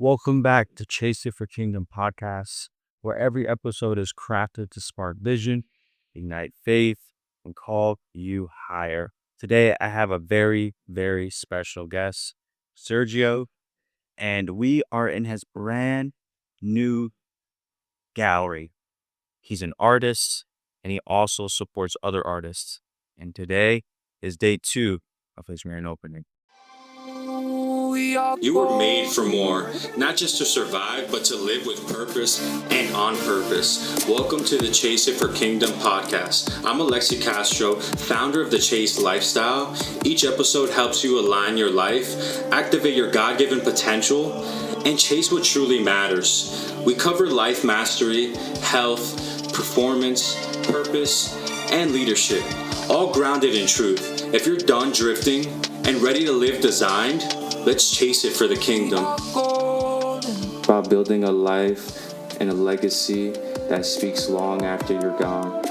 Welcome back to Chase It for Kingdom Podcast, where every episode is crafted to spark vision, ignite faith, and call you higher. Today, I have a very special guest, Sergio, and we are in his brand new gallery. He's an artist, and he also supports other artists. And today is day two of his grand opening. You were made for more, not just to survive, but to live with purpose and on purpose. Welcome to the Chase It for Kingdom podcast. I'm Alexi Castro, founder of the Chase Lifestyle. Each episode helps you align your life, activate your God-given potential, and chase what truly matters. We cover life mastery, health, performance, purpose, and leadership, all grounded in truth. If you're done drifting and ready to live designed, let's chase it for the kingdom. About building a life and a legacy that speaks long after you're gone.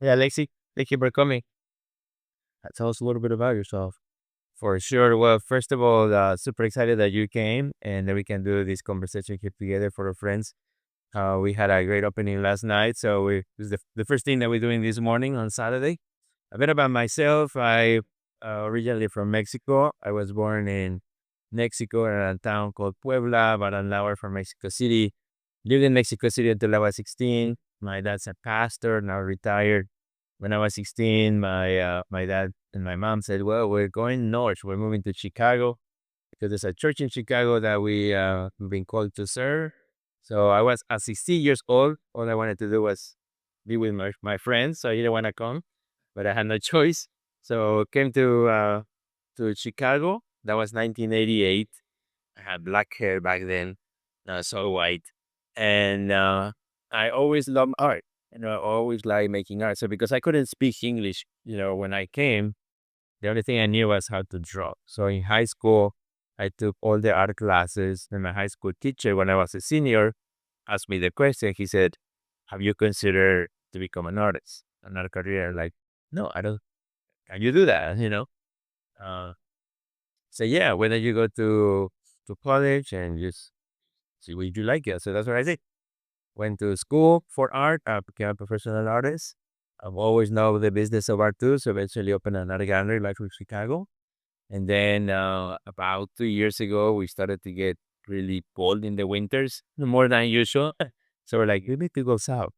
Yeah, Alexi, thank you for coming. Tell us a little bit about yourself. For sure. Well, first of all, super excited that you came and that we can do this conversation here together for our friends. We had a great opening last night, so it was the first thing that we're doing this morning on Saturday. A bit about myself. I originally from Mexico. I was born in Mexico in a town called Puebla, about an hour from Mexico City. Lived in Mexico City until I was 16. My dad's a pastor, now retired. When I was 16, my dad and my mom said, "Well, we're going north. We're moving to Chicago because there's a church in Chicago that we've been called to serve." So I was at 16 years old. All I wanted to do was be with my friends. So I didn't want to come, but I had no choice. So came to Chicago. That was 1988. I had black hair back then, so white, and I always loved art. I always liked making art. So because I couldn't speak English, when I came, the only thing I knew was how to draw. So in high school, I took all the art classes, and my high school teacher, when I was a senior, asked me the question. He said, "Have you considered to become an artist, an art career?" Like, no, I don't. Can you do that? Uh, so yeah, whether you go to college and just see what you like it. So that's what I did. Went to school for art. I became a professional artist. I've always known the business of art too. So eventually opened another gallery like in Chicago. And then about 2 years ago, we started to get really cold in the winters, more than usual. So we're like, we need to go south.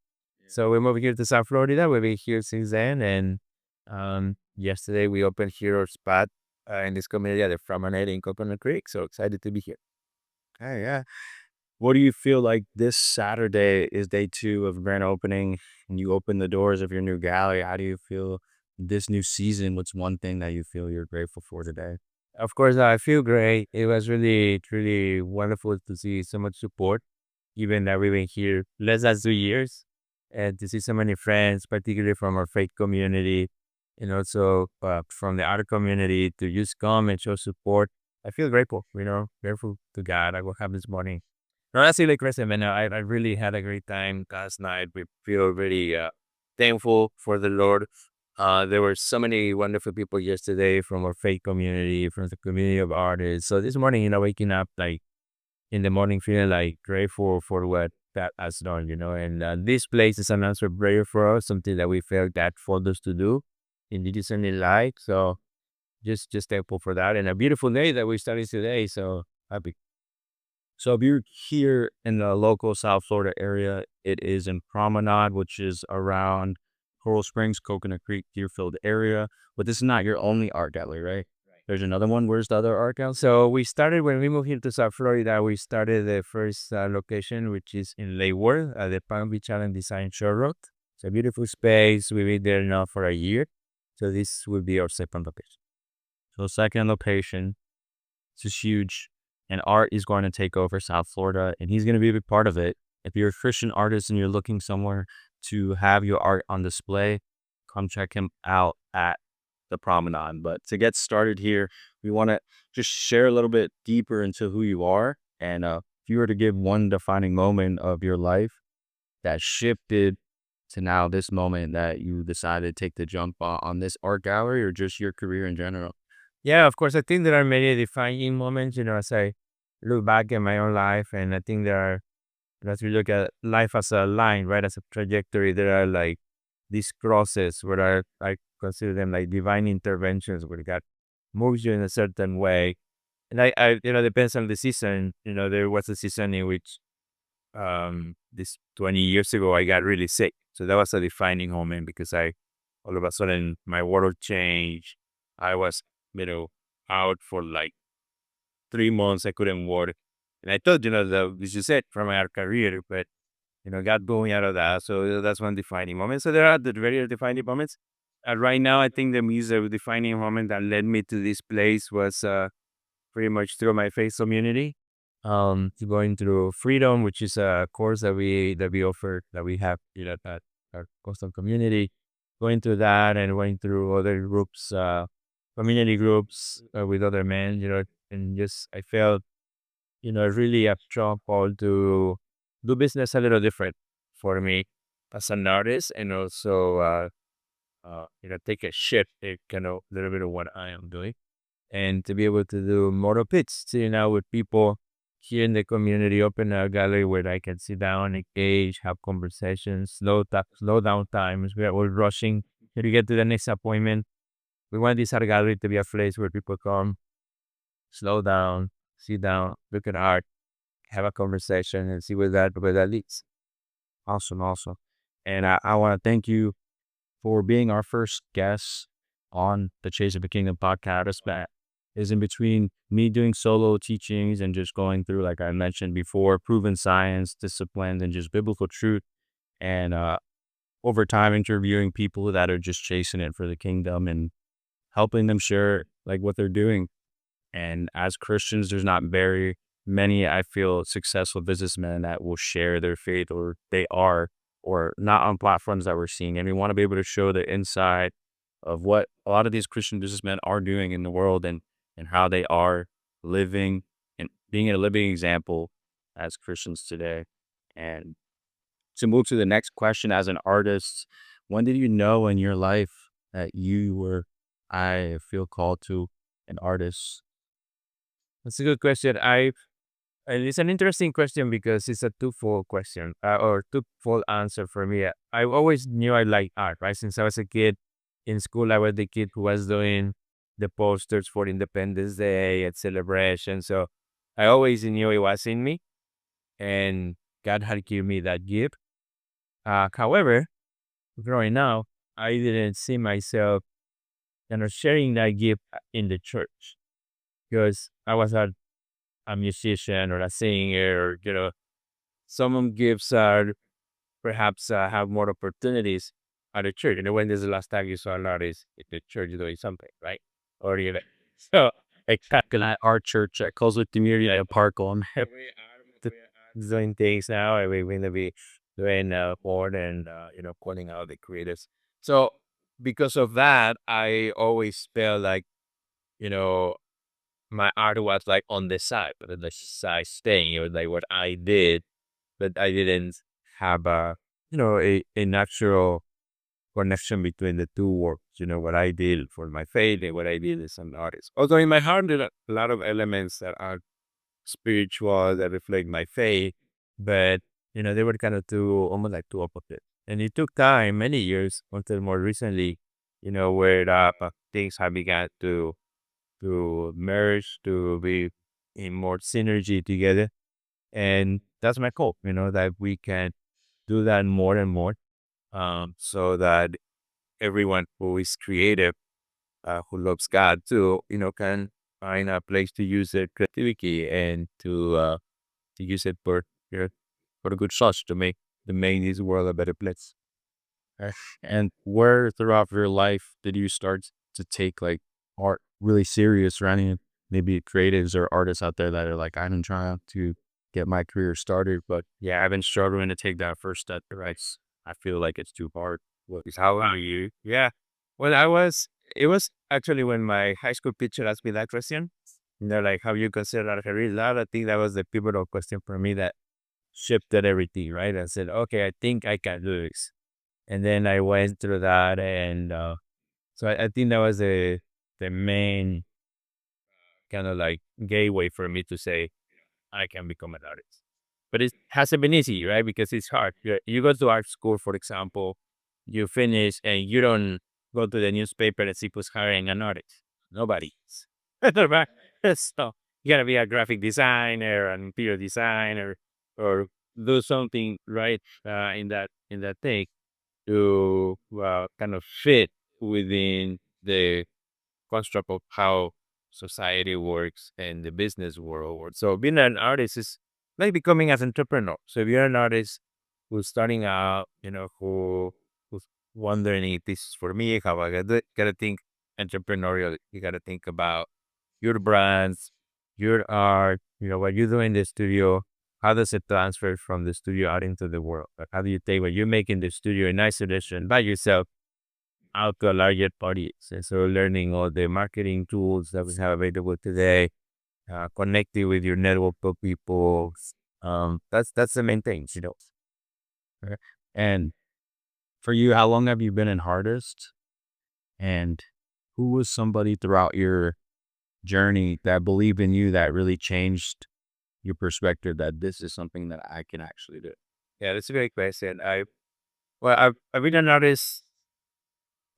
So we moved here to South Florida. We've been here since then. And yesterday we opened here our spot in this community at the Promenade in Coconut Creek. So excited to be here. Hey, yeah. What do you feel like this Saturday is day two of grand opening and you open the doors of your new gallery? How do you feel this new season? What's one thing that you feel you're grateful for today? Of course, I feel great. It was really wonderful to see so much support, even that we've been here less than 2 years, and to see so many friends, particularly from our faith community, and also from the other community, to just come and show support. I feel grateful, grateful to God. I woke up this morning. No, that's really crazy, man. I really had a great time last night. We feel really thankful for the Lord. There were so many wonderful people yesterday from our faith community, from the community of artists. So this morning, waking up like in the morning, feeling like grateful for what that has done, and this place is an answer prayer for us, something that we felt that for us to do in the Disney life. So just thankful for that, and a beautiful day that we started today. So happy. So if you're here in the local South Florida area, it is in Promenade, which is around Coral Springs, Coconut Creek, Deerfield area. But this is not your only art gallery, right? There's another one. Where's the other art gallery? So we started when we moved here to South Florida. We started the first location, which is in Lake Worth, the Palm Beach Island Design Showroom. It's a beautiful space. We've been there now for a year. So this will be our second location. So second location, this is huge. And art is going to take over South Florida, and he's going to be a big part of it. If you're a Christian artist and you're looking somewhere to have your art on display, come check him out at the Promenade. But to get started here, we want to just share a little bit deeper into who you are. And if you were to give one defining moment of your life that shifted to now this moment that you decided to take the jump on this art gallery or just your career in general? Yeah, of course. I think there are many defining moments, as I look back at my own life. And I think there are, as we look at life as a line, right, as a trajectory, there are like these crosses where I consider them like divine interventions where God moves you in a certain way. And depends on the season. There was a season in which this 20 years ago, I got really sick. So that was a defining moment because all of a sudden, my world changed. I was, you know, out for like 3 months. I couldn't work. And I thought, as you said, from our career, but, got going out of that. So that's one defining moment. So there are the very defining moments. Right now, I think the music defining moment that led me to this place was pretty much through my faith community. Going through Freedom, which is a course that we offer, that we have at our custom community. Going through that and going through other groups, community groups with other men, and just I felt really a strong call to do business a little different for me as an artist, and also take a shift, kind of a little bit of what I am doing, and to be able to do more pits, sitting out with people here in the community, open a gallery where I can sit down, engage, have conversations, slow down times. We are all rushing to get to the next appointment. We want this art gallery to be a place where people come, slow down, sit down, look at art, have a conversation, and see where that leads. Awesome, awesome. And I want to thank you for being our first guest on the Chase of the Kingdom podcast. That is in between me doing solo teachings and just going through, like I mentioned before, proven science, disciplines, and just biblical truth. And over time, interviewing people that are just chasing it for the kingdom and helping them share like what they're doing. And as Christians, there's not very many, I feel, successful businessmen that will share their faith, or they are, or not on platforms that we're seeing. And we want to be able to show the inside of what a lot of these Christian businessmen are doing in the world, and how they are living and being a living example as Christians today. And to move to the next question, as an artist, when did you know in your life that you were, I feel, called to an artist? That's a good question. And it's an interesting question because it's a twofold question, or twofold answer for me. I always knew I liked art, right? Since I was a kid in school, I was the kid who was doing the posters for Independence Day and celebration. So I always knew it was in me, and God had given me that gift. However, growing up, I didn't see myself, sharing that gift in the church because I was a musician or a singer, or some gifts are perhaps have more opportunities at the church. When is the last time you saw an artist in the church doing something, right? Or so exactly At our church at Coleswood Community at Park on. the- doing things now, and we're going to be doing more than calling out the creatives. So because of that, I always felt like you know my art was like on the side, but the side staying. It was like what I did, but I didn't have a natural connection between the two works. What I did for my faith and what I did as an artist. Although in my heart, there are a lot of elements that are spiritual that reflect my faith, but they were kind of almost like two opposite. And it took time, many years, until more recently, where things have begun to merge, to be in more synergy together. And that's my goal, that we can do that more and more, so that everyone who is creative, who loves God too, can find a place to use their creativity and to use it for the good cause, to make this world a better place. And where throughout your life did you start to take like art really serious, or any maybe creatives or artists out there that are like, I've been trying to get my career started, but yeah, I've been struggling to take that first step, right? I feel like it's too hard. What is How are you? Yeah. Well, it was actually when my high school teacher asked me that question. They're like, how you consider that a career? That, I think that was the pivotal question for me that shifted everything, right? I said, okay, I think I can do this. And then I went through that, and so I think that was the main kind of like gateway for me to say I can become an artist. But it hasn't been easy, right? Because it's hard. You go to art school, for example, you finish and you don't go to the newspaper and see who's hiring an artist. Nobody is. Right? So you gotta be a graphic designer, an interior designer, or do something right in that thing to kind of fit within the construct of how society works and the business world works. So being an artist is like becoming an entrepreneur. So if you're an artist who's starting out, who's wondering if this is for me, how I gotta think entrepreneurial. You gotta think about your brands, your art, what you do in the studio. How does it transfer from the studio out into the world? Like how do you take what you make in the studio in isolation by yourself out to a larger audience? And so learning all the marketing tools that we have available today, connecting with your network of people. That's the main thing. Okay. And for you, how long have you been an artist? And who was somebody throughout your journey that believed in you that really changed your perspective that this is something that I can actually do? Yeah, that's a great question. I've been an artist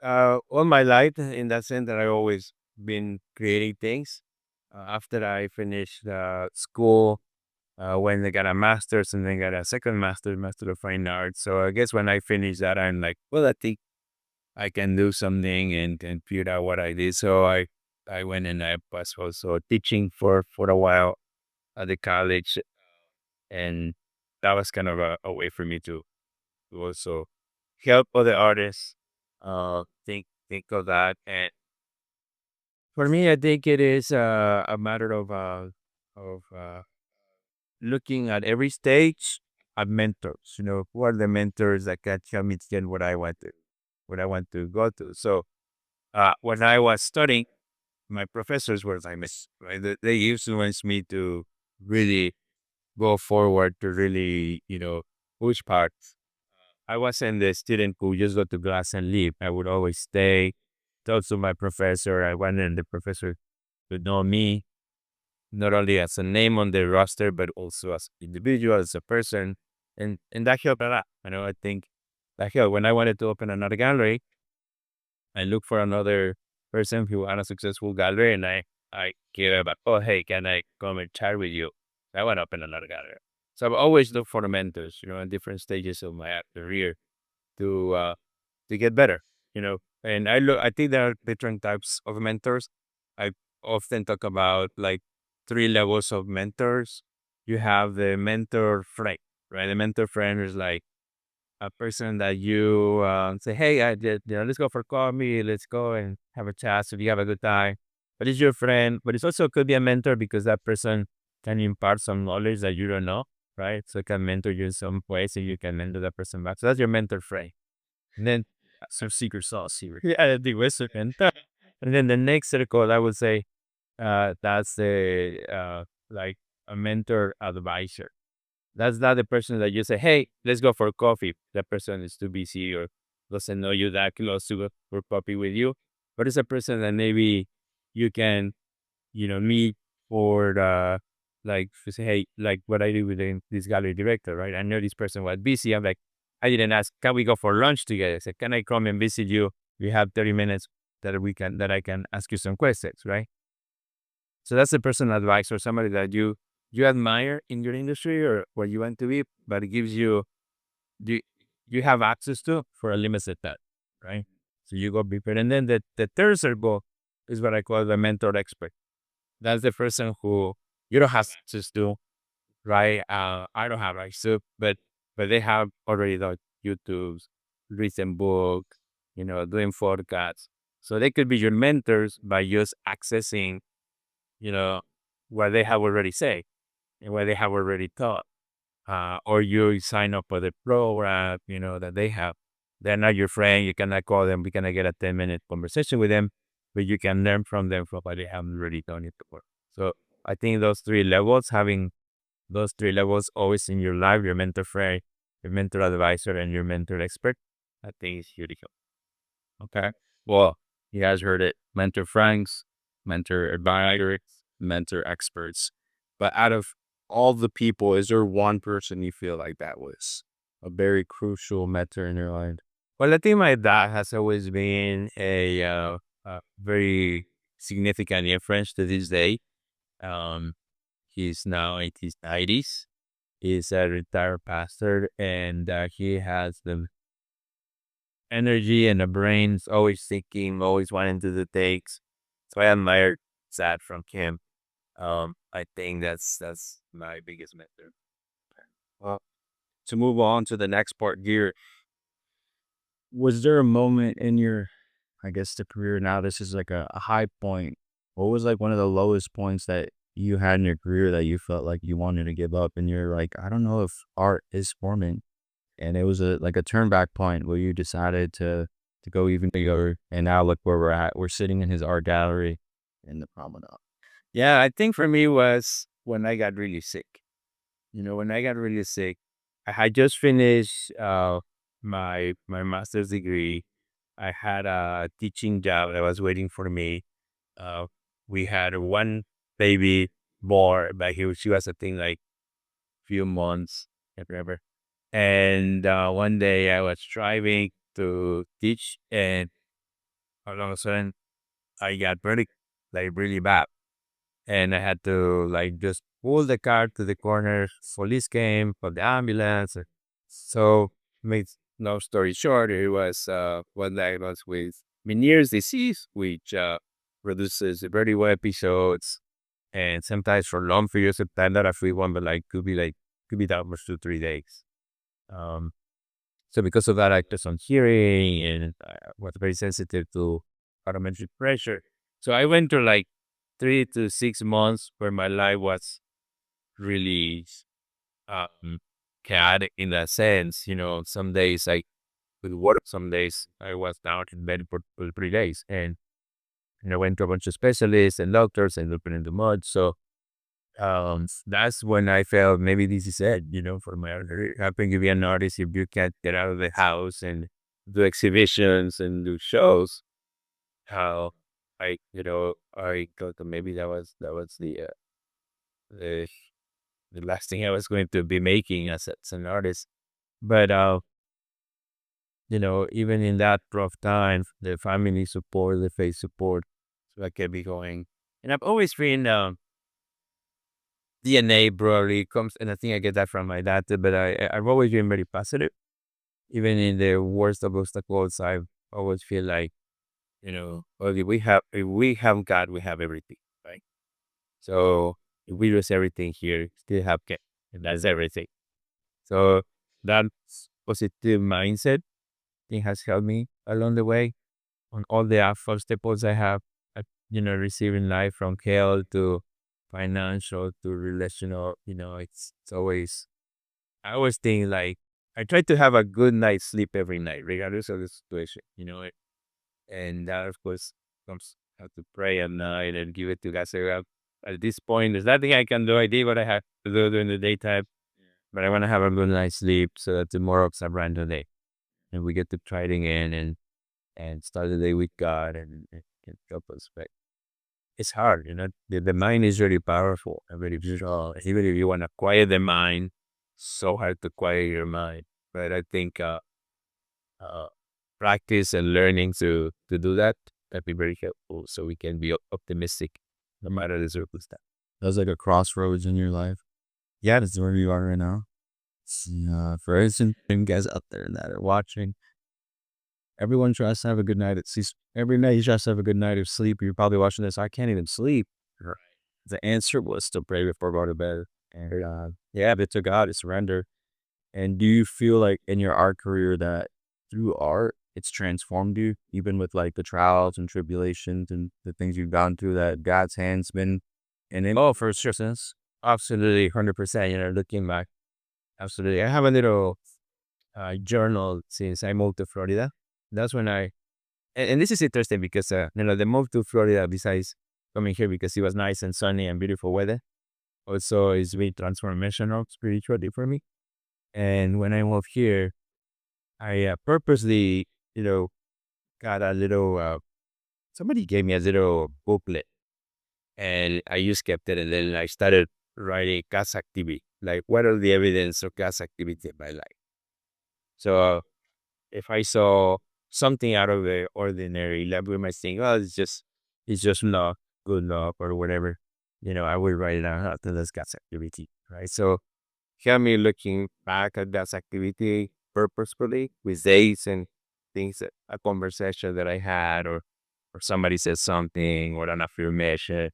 all my life in that sense that I always been creating things. After I finished school, when I got a master's and then got a second master of fine arts. So I guess when I finished that, I'm like, well, I think I can do something and figure out what I did. So I went and I was also teaching for a while at the college, and that was kind of a way for me to also help other artists think of that. And for me, I think it is a matter of looking at every stage at mentors. Who are the mentors that can help me to get what I want to go to. So when I was studying, my professors were like, right? They influenced me to really go forward, to really, push parts. I wasn't the student who just go to class and leave. I would always stay, talk to my professor. I wanted the professor to know me, not only as a name on the roster, but also as an individual, as a person. And that helped a lot. I think that helped. When I wanted to open another gallery, I looked for another person who had a successful gallery, and I care about, oh, hey, can I come and chat with you? I want to open another gallery. So I've always looked for the mentors, at different stages of my career to uh, to get better. And I think there are different types of mentors. I often talk about like three levels of mentors. You have the mentor friend, right? The mentor friend is like a person that you say, hey, I did, let's go for coffee, let's go and have a chat so you have a good time. But it's your friend, but it's also could be a mentor because that person can impart some knowledge that you don't know, right? So it can mentor you in some ways and you can mentor that person back. So that's your mentor friend. And then, Some secret sauce here. yeah, the Western mentor. And then the next circle, I would say, that's the like a mentor advisor. That's not the person that you say, hey, let's go for coffee. That person is too busy or doesn't know you that close to go for coffee with you. But it's a person that maybe you can, meet for like, to say, hey, like what I do with this gallery director, right? I know this person was busy. I'm like, I didn't ask, can we go for lunch together? I said, can I come and visit you? We have 30 minutes that I can ask you some questions, right? So that's a personal advice or somebody that you admire in your industry or where you want to be, but it gives you you have access to for a limited time, right? So you go prepared. And then the third circle is what I call the mentor expert. That's the person who you don't have access to, right? I don't have access to, but they have already done YouTube's, written books, doing podcasts. So they could be your mentors by just accessing, you know, what they have already said and what they have already taught. Or you sign up for the program, that they have. They're not your friend. You cannot call them. We cannot get a 10-minute conversation with them, but you can learn from them from what they haven't really done it before. So I think those three levels, having those three levels always in your life, your mentor friend, your mentor advisor, and your mentor expert, I think it's here to go. Okay. Well, you guys heard it. Mentor friends, mentor advisors, mentor experts. But out of all the people, is there one person you feel like that was a very crucial mentor in your life? Well, I think my dad has always been a very significant influence to this day. Um, he's now in his 90s. He's a retired pastor, and he has the energy and the brains, always thinking, always wanting to do things. So I admire that from him. I think that's my biggest mentor. Well, to move on to the next part here, was there a moment in your, I guess, the career now, this is like a high point. What was like one of the lowest points that you had in your career that you felt like you wanted to give up and you're like, I don't know if art is for me. And it was a like a turn back point where you decided to go even bigger. And now look where we're at. We're sitting in his art gallery in the promenade. Yeah, I think for me was when I got really sick. When I got really sick, I had just finished my master's degree. I had a teaching job that was waiting for me. Uh, we had one baby born, but she was I think like few months, can't remember. And one day I was driving to teach, and all of a sudden I got really like really bad, and I had to like just pull the car to the corner. Police came for the ambulance. So, make no story short, it was one diagnosed with Meniere's disease, which produces vertigo episodes, and sometimes for long periods of time, not a free one, but could be that much 2 3 days. Um, so because of that, I lost some hearing, and I was very sensitive to barometric pressure. So I went through like 3 to 6 months where my life was really um, chaotic in that sense. Some days I could work, some days I was down in bed for 3 days, and I went to a bunch of specialists and doctors and looking in the mud. So that's when I felt maybe this is it. For my art career. How can you be an artist if you can't get out of the house and do exhibitions and do shows? How I thought that maybe that was the the last thing I was going to be making as an artist. But even in that rough time, the family support, the faith support, so I kept me going. And I've always been DNA probably comes, and I think I get that from my dad too. But I've always been very positive, even in the worst of obstacles. I always feel like well, if we have God, we have everything, right? So if we lose everything here, still have God, and that's everything. So that positive mindset thing has helped me along the way on all the obstacles I have, receiving life from health to financial to relational. It's always, I always think like, I try to have a good night's sleep every night, regardless of the situation, and that of course comes have to pray at night and give it to God. So at this point, there's nothing I can do. I did what I had to do during the daytime, but I want to have a good night's sleep so that tomorrow is a brand new day, and we get to try it again and start the day with God, and can help us. But it's hard, The mind is very powerful and very visual. Even if you want to quiet the mind, so hard to quiet your mind. But I think uh, practice and learning to do that be very helpful, so we can be optimistic no matter the circumstance. That was like a crossroads in your life. Yeah, That's where you are right now. For instance, you guys out there that are watching, everyone tries to have a good night at sleep. Every night you tries to have a good night of sleep. You're probably watching this. I can't even sleep. right. The answer was to pray before going to bed. And yeah, but to God, it's surrender. And do you feel like in your art career that through art, it's transformed you, even with like the trials and tribulations and the things you've gone through, that God's hand's been in it? Oh, for sure, sense. Absolutely, 100%. Looking back, absolutely. I have a little journal since I moved to Florida. That's when and this is interesting because the move to Florida, besides coming here because it was nice and sunny and beautiful weather, also is very transformational spiritually for me. And when I moved here, I purposely, got a little, somebody gave me a little booklet and I just kept it. And then I started writing gas activity. Like, what are the evidence of gas activity in my life? So if I saw something out of the ordinary, like we might think, oh, it's just luck, good luck, or whatever. I would write it down. Oh, that's gas activity, right? So, help me looking back at that activity purposefully with dates and things that a conversation that I had, or somebody said something, or an affirmation,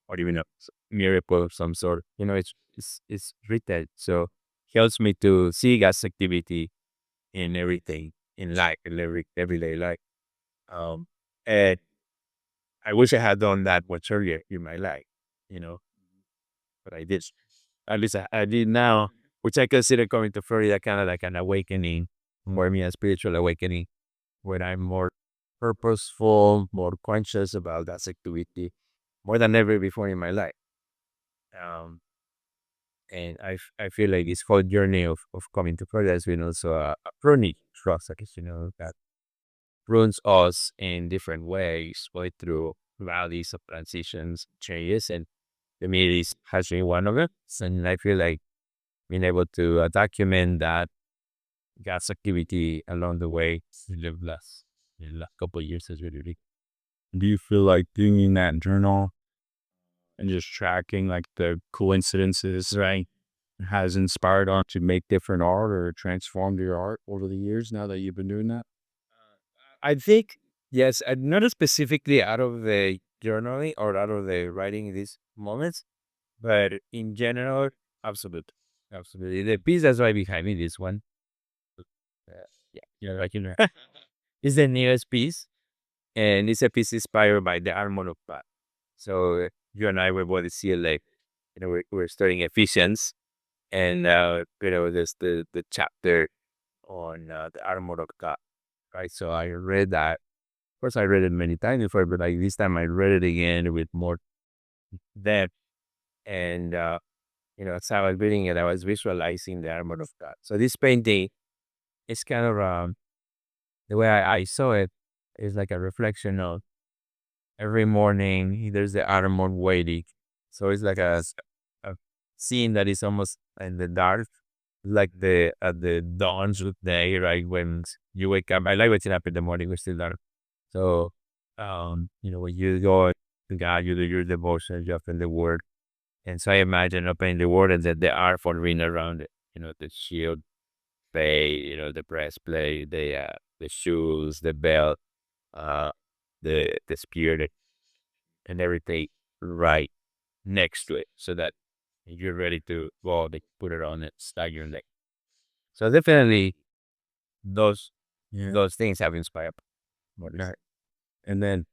or even a miracle of some sort. It's written, so helps me to see God's activity in everything in life, in everyday life. Um, and I wish I had done that much earlier in my life, you know, but I did. At least I did now, which I consider coming to Florida kind of like an awakening, more me a spiritual awakening, where I'm more purposeful, more conscious about that activity, more than ever before in my life. Um, and I feel like this whole journey of coming to Florida has been also a pruning process, that prunes us in different ways, both through valleys of transitions, changes, and the Middle East has been one of it. And I feel like being able to document that gas activity along the way in the last couple of years has really, really. Do you feel like doing that journal and just tracking like the coincidences, right, has inspired on to make different art or transformed your art over the years now that you've been doing that? I think, yes, not specifically out of the journaling or out of the writing in these moments, but in general, absolutely. Absolutely. The piece that's right behind me, this one, uh, yeah, like, it's the newest piece, and it's a piece inspired by the armor of God. So you and I were both see like, we're studying Ephesians, and there's the chapter on the armor of God, right? So I read that. Of course, I read it many times before, but like this time I read it again with more depth. And as I was reading it, I was visualizing the armor of God. So this painting is kind of the way I saw it is like a reflection of every morning there's the armor waiting. So it's like a scene that is almost in the dark, like the at the dawn's of day, right? When you wake up. I like waking up in the morning, we're still dark. So when you go to God, you do your devotion, you open the word. And so I imagine opening the word and then the art for ring around it, the shield, the breastplate, the shoes, the belt, uh, the spear, and everything right next to it, so that you're ready to go, they put it on it, stack your leg. So definitely those Yeah. those things have inspired more. Right. And then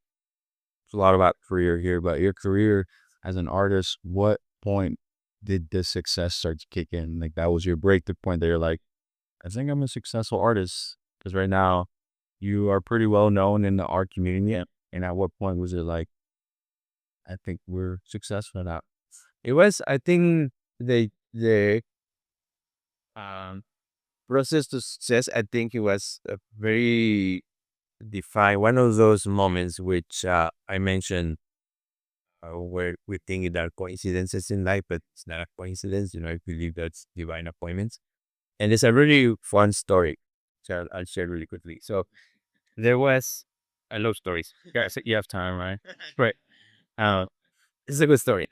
it's a lot about career here, but your career as an artist, what point did the success start to kick in? Like that was your breakthrough point that you're like, I think I'm a successful artist. Because right now you are pretty well known in the art community. Yeah. And at what point was it like, I think we're successful now? It was, I think, the um process to success. I think it was a very defined one of those moments which I mentioned, where we think there are coincidences in life, but it's not a coincidence. I believe that's divine appointments. And it's a really fun story. So I'll share really quickly. So there was, I love stories. Guys, you have time, right? Right. Uh, it's a good story.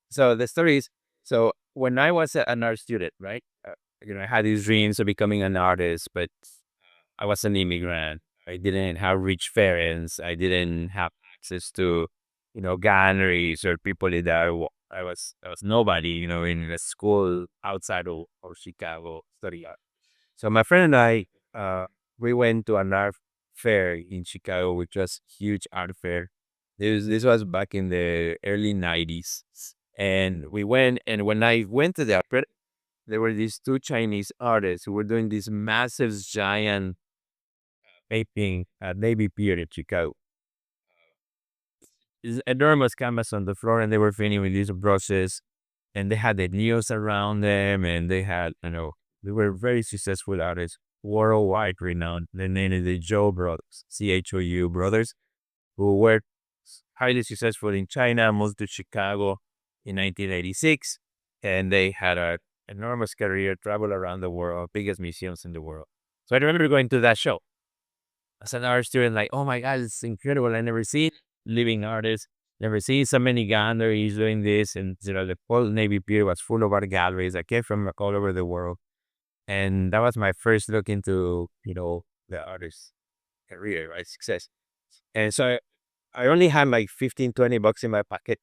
So the story is, so when I was an art student, right? I had these dreams of becoming an artist, but I was an immigrant. I didn't have rich parents. I didn't have access to, galleries or people that I was nobody, in a school outside of Chicago studying art. So my friend and I, we went to an art fair in Chicago, which was huge art fair. This was back in the early 90s. And we went, and when I went to the art fair, there were these two Chinese artists who were doing this massive, giant painting at Navy Pier in Chicago. This enormous canvas on the floor, and they were painting with these brushes, and they had the neos around them, and they had, They were very successful artists, worldwide renowned. Their name is the Joe Brothers, CHOU brothers, who were highly successful in China, moved to Chicago in 1986, and they had an enormous career, travel around the world, biggest museums in the world. So I remember going to that show as an art student, like, oh my God, it's incredible. I never seen living artists, never seen so many galleries doing this. And, the whole Navy Pier was full of art galleries. I came from all over the world. And that was my first look into, the artist's career, right? Success. And so I only had like 15, $20 in my pocket.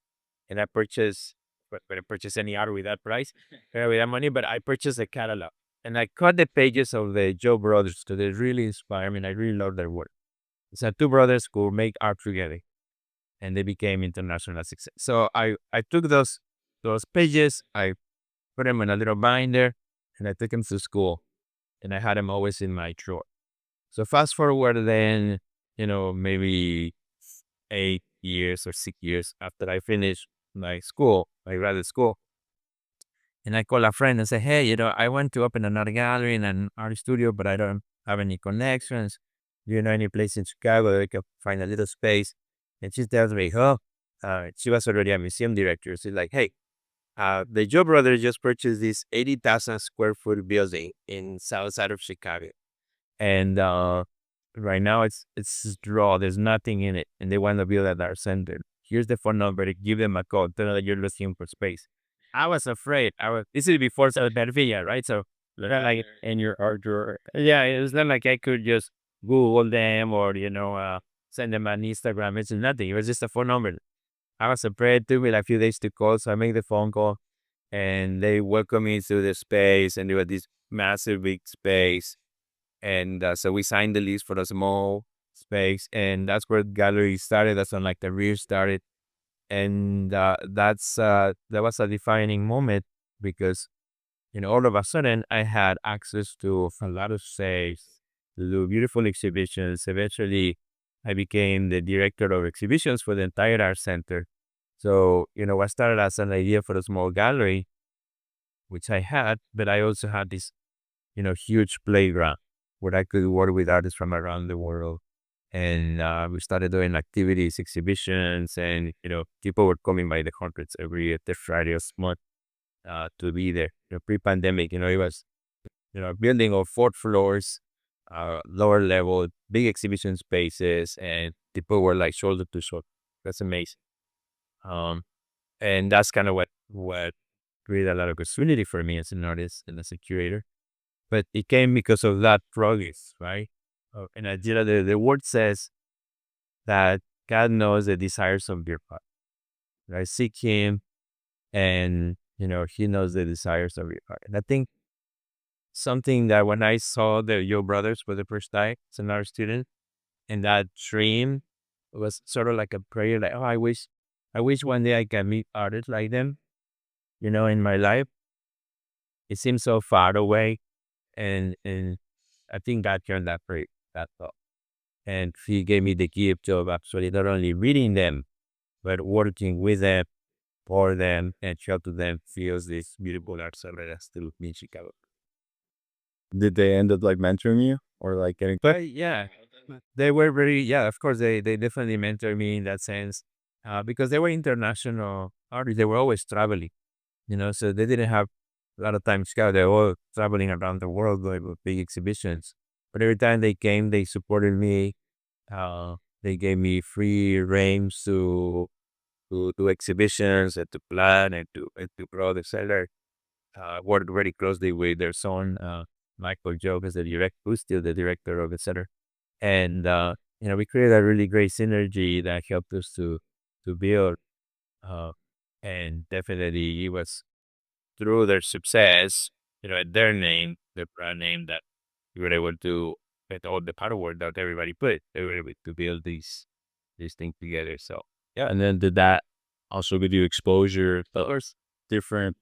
And I purchased, when I purchase any art with that price, with that money, but I purchased a catalog. And I cut the pages of the Joe Brothers, so they really inspire me. And I really love their work. It's two brothers who make art together, and they became international success. So I took those pages, I put them in a little binder, and I took them to school, and I had them always in my drawer. So fast forward then, maybe 8 years or 6 years after I finished my graduate school, and I call a friend and say, hey, I want to open an art gallery and an art studio, but I don't have any connections. Do you know any place in Chicago that I can find a little space? And she tells me, oh, she was already a museum director. She's like, hey, the Joe brothers just purchased this 80,000 square foot building in south side of Chicago. And right now it's raw. There's nothing in it. And they want to build at our center. Here's the phone number. Give them a call. Tell them that you're looking for space. I was afraid. This is before Benfica, right? So not like in your art drawer. Yeah, it's not like I could just Google them or send them an Instagram. It's nothing. It was just a phone number. I was afraid. It took me like a few days to call, so I made the phone call, and they welcomed me to the space, and there was this massive big space, and so we signed the lease for the small space, and that's where the gallery started. That's when like the rear started. And that was a defining moment because, all of a sudden I had access to a lot of space, to do beautiful exhibitions. Eventually, I became the director of exhibitions for the entire art center. So, I started as an idea for a small gallery, which I had, but I also had this, huge playground where I could work with artists from around the world. And we started doing activities, exhibitions, and people were coming by the hundreds every Friday of month to be there. Pre-pandemic, it was a building of 4 floors, lower level, big exhibition spaces, and people were like shoulder to shoulder. That's amazing. Um, and that's kind of what created a lot of opportunity for me as an artist and as a curator. But it came because of that progress, right? And the word says that God knows the desires of your heart. Right? Seek Him, and He knows the desires of your heart. And I think something that when I saw the Yo brothers for the first time as an art student, and that dream was sort of like a prayer, like, oh, I wish one day I can meet artists like them, in my life. It seems so far away, and I think God turned that prayer, that thought. And He gave me the gift of actually not only reading them, but working with them, for them, and help them feel this beautiful art center still in Chicago. Did they end up like mentoring you or like getting? But yeah, they were yeah, of course, they definitely mentored me in that sense, because they were international artists. They were always traveling, so they didn't have a lot of time to go. They were all traveling around the world going with big exhibitions. But every time they came, they supported me. They gave me free reins to do exhibitions and to plan and to grow the center. Worked very closely with their son, Michael Job, as the director, who's still the director of the center. And, we created a really great synergy that helped us to build. Uh, and definitely it was through their success, their name, their brand name, that we were able to get all the hard work that everybody put. They were able to build these things together. So Yeah, and then did that also give you exposure to different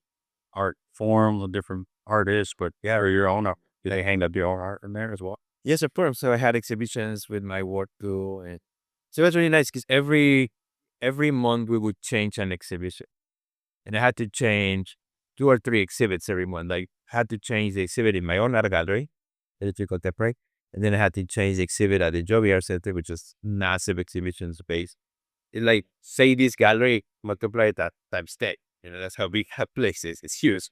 art forms, different artists, but yeah, or your own art? They hang up your own art in there as well. yes, of course. So I had exhibitions with my work too, and so it was really nice because every month we would change an exhibition, and I had to change 2 or 3 exhibits every month. Like had to change the exhibit in my own art gallery, Electrical Contemporary, and then I had to change the exhibit at the Joby Art Center, which is massive exhibition space. It like say this gallery multiply that times 10. That's how big that place is. It's huge.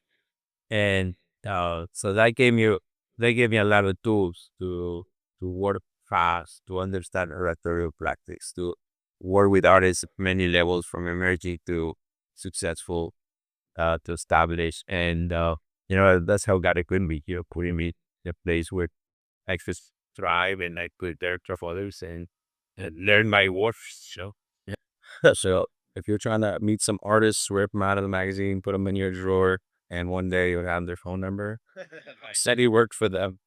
And so that gave me a lot of tools to work fast, to understand oratorial practice, to work with artists at many levels from emerging to successful, to establish. And that's how God equipped me, putting me in a place where I could thrive and I could direct of others and learn my worth. Yeah. So if you're trying to meet some artists, rip them out of the magazine, put them in your drawer, and one day you'll have their phone number. Said he worked for them.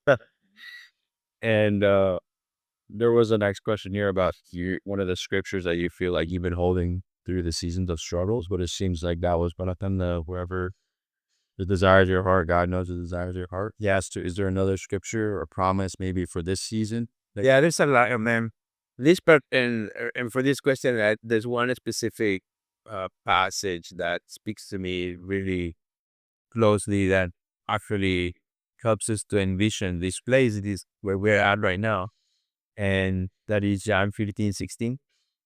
And there was a next question here about one of the scriptures that you feel like you've been holding through the seasons of struggles, but it seems like that was one of them, the wherever the desires of your heart, God knows the desires of your heart. Yes. Is there another scripture or promise maybe for this season? Yeah, there's a lot of them. This part and for this question, there's one specific passage that speaks to me really closely that actually helps us to envision this place, this where we're at right now, and that is John 15:16,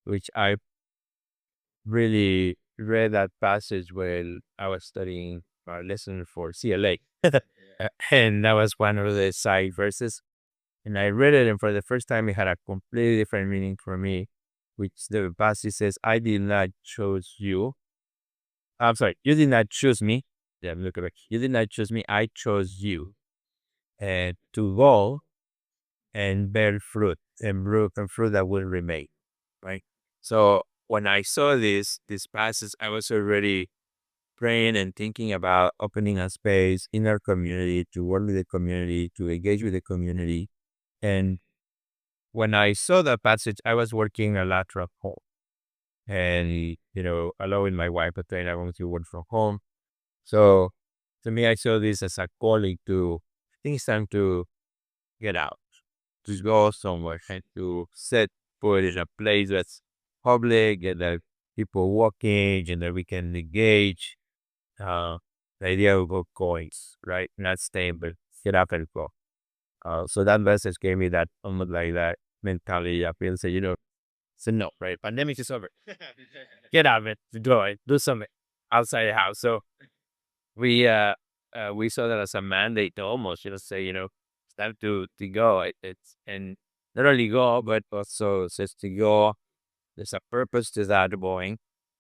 which I really read that passage when I was studying our lesson for CLA, and that was one of the side verses. And I read it, and for the first time, it had a completely different meaning for me, which the passage says, I did not choose you. I'm sorry, you did not choose me. Yeah, look at it. You did not choose me. I chose you. And to go and bear fruit and fruit that will remain. Right. So when I saw this passage, I was already praying and thinking about opening a space in our community to work with the community, to engage with the community. And when I saw that passage, I was working a lot from home and, allowing my wife to train, I wanted to work from home. So to me, I saw this as a calling to, I think it's time to get out, to go somewhere and to set foot in a place that's public and that people walking and that we can engage. The idea of going, right? Not staying, but get up and go. So that message gave me that almost like that mentality. I feel say, so no, right? Pandemic is over. Get out of it. Go it. Do something outside the house. So we saw that as a mandate to almost, say, it's time to go. It's and not only go, but also says to go. There's a purpose to that going,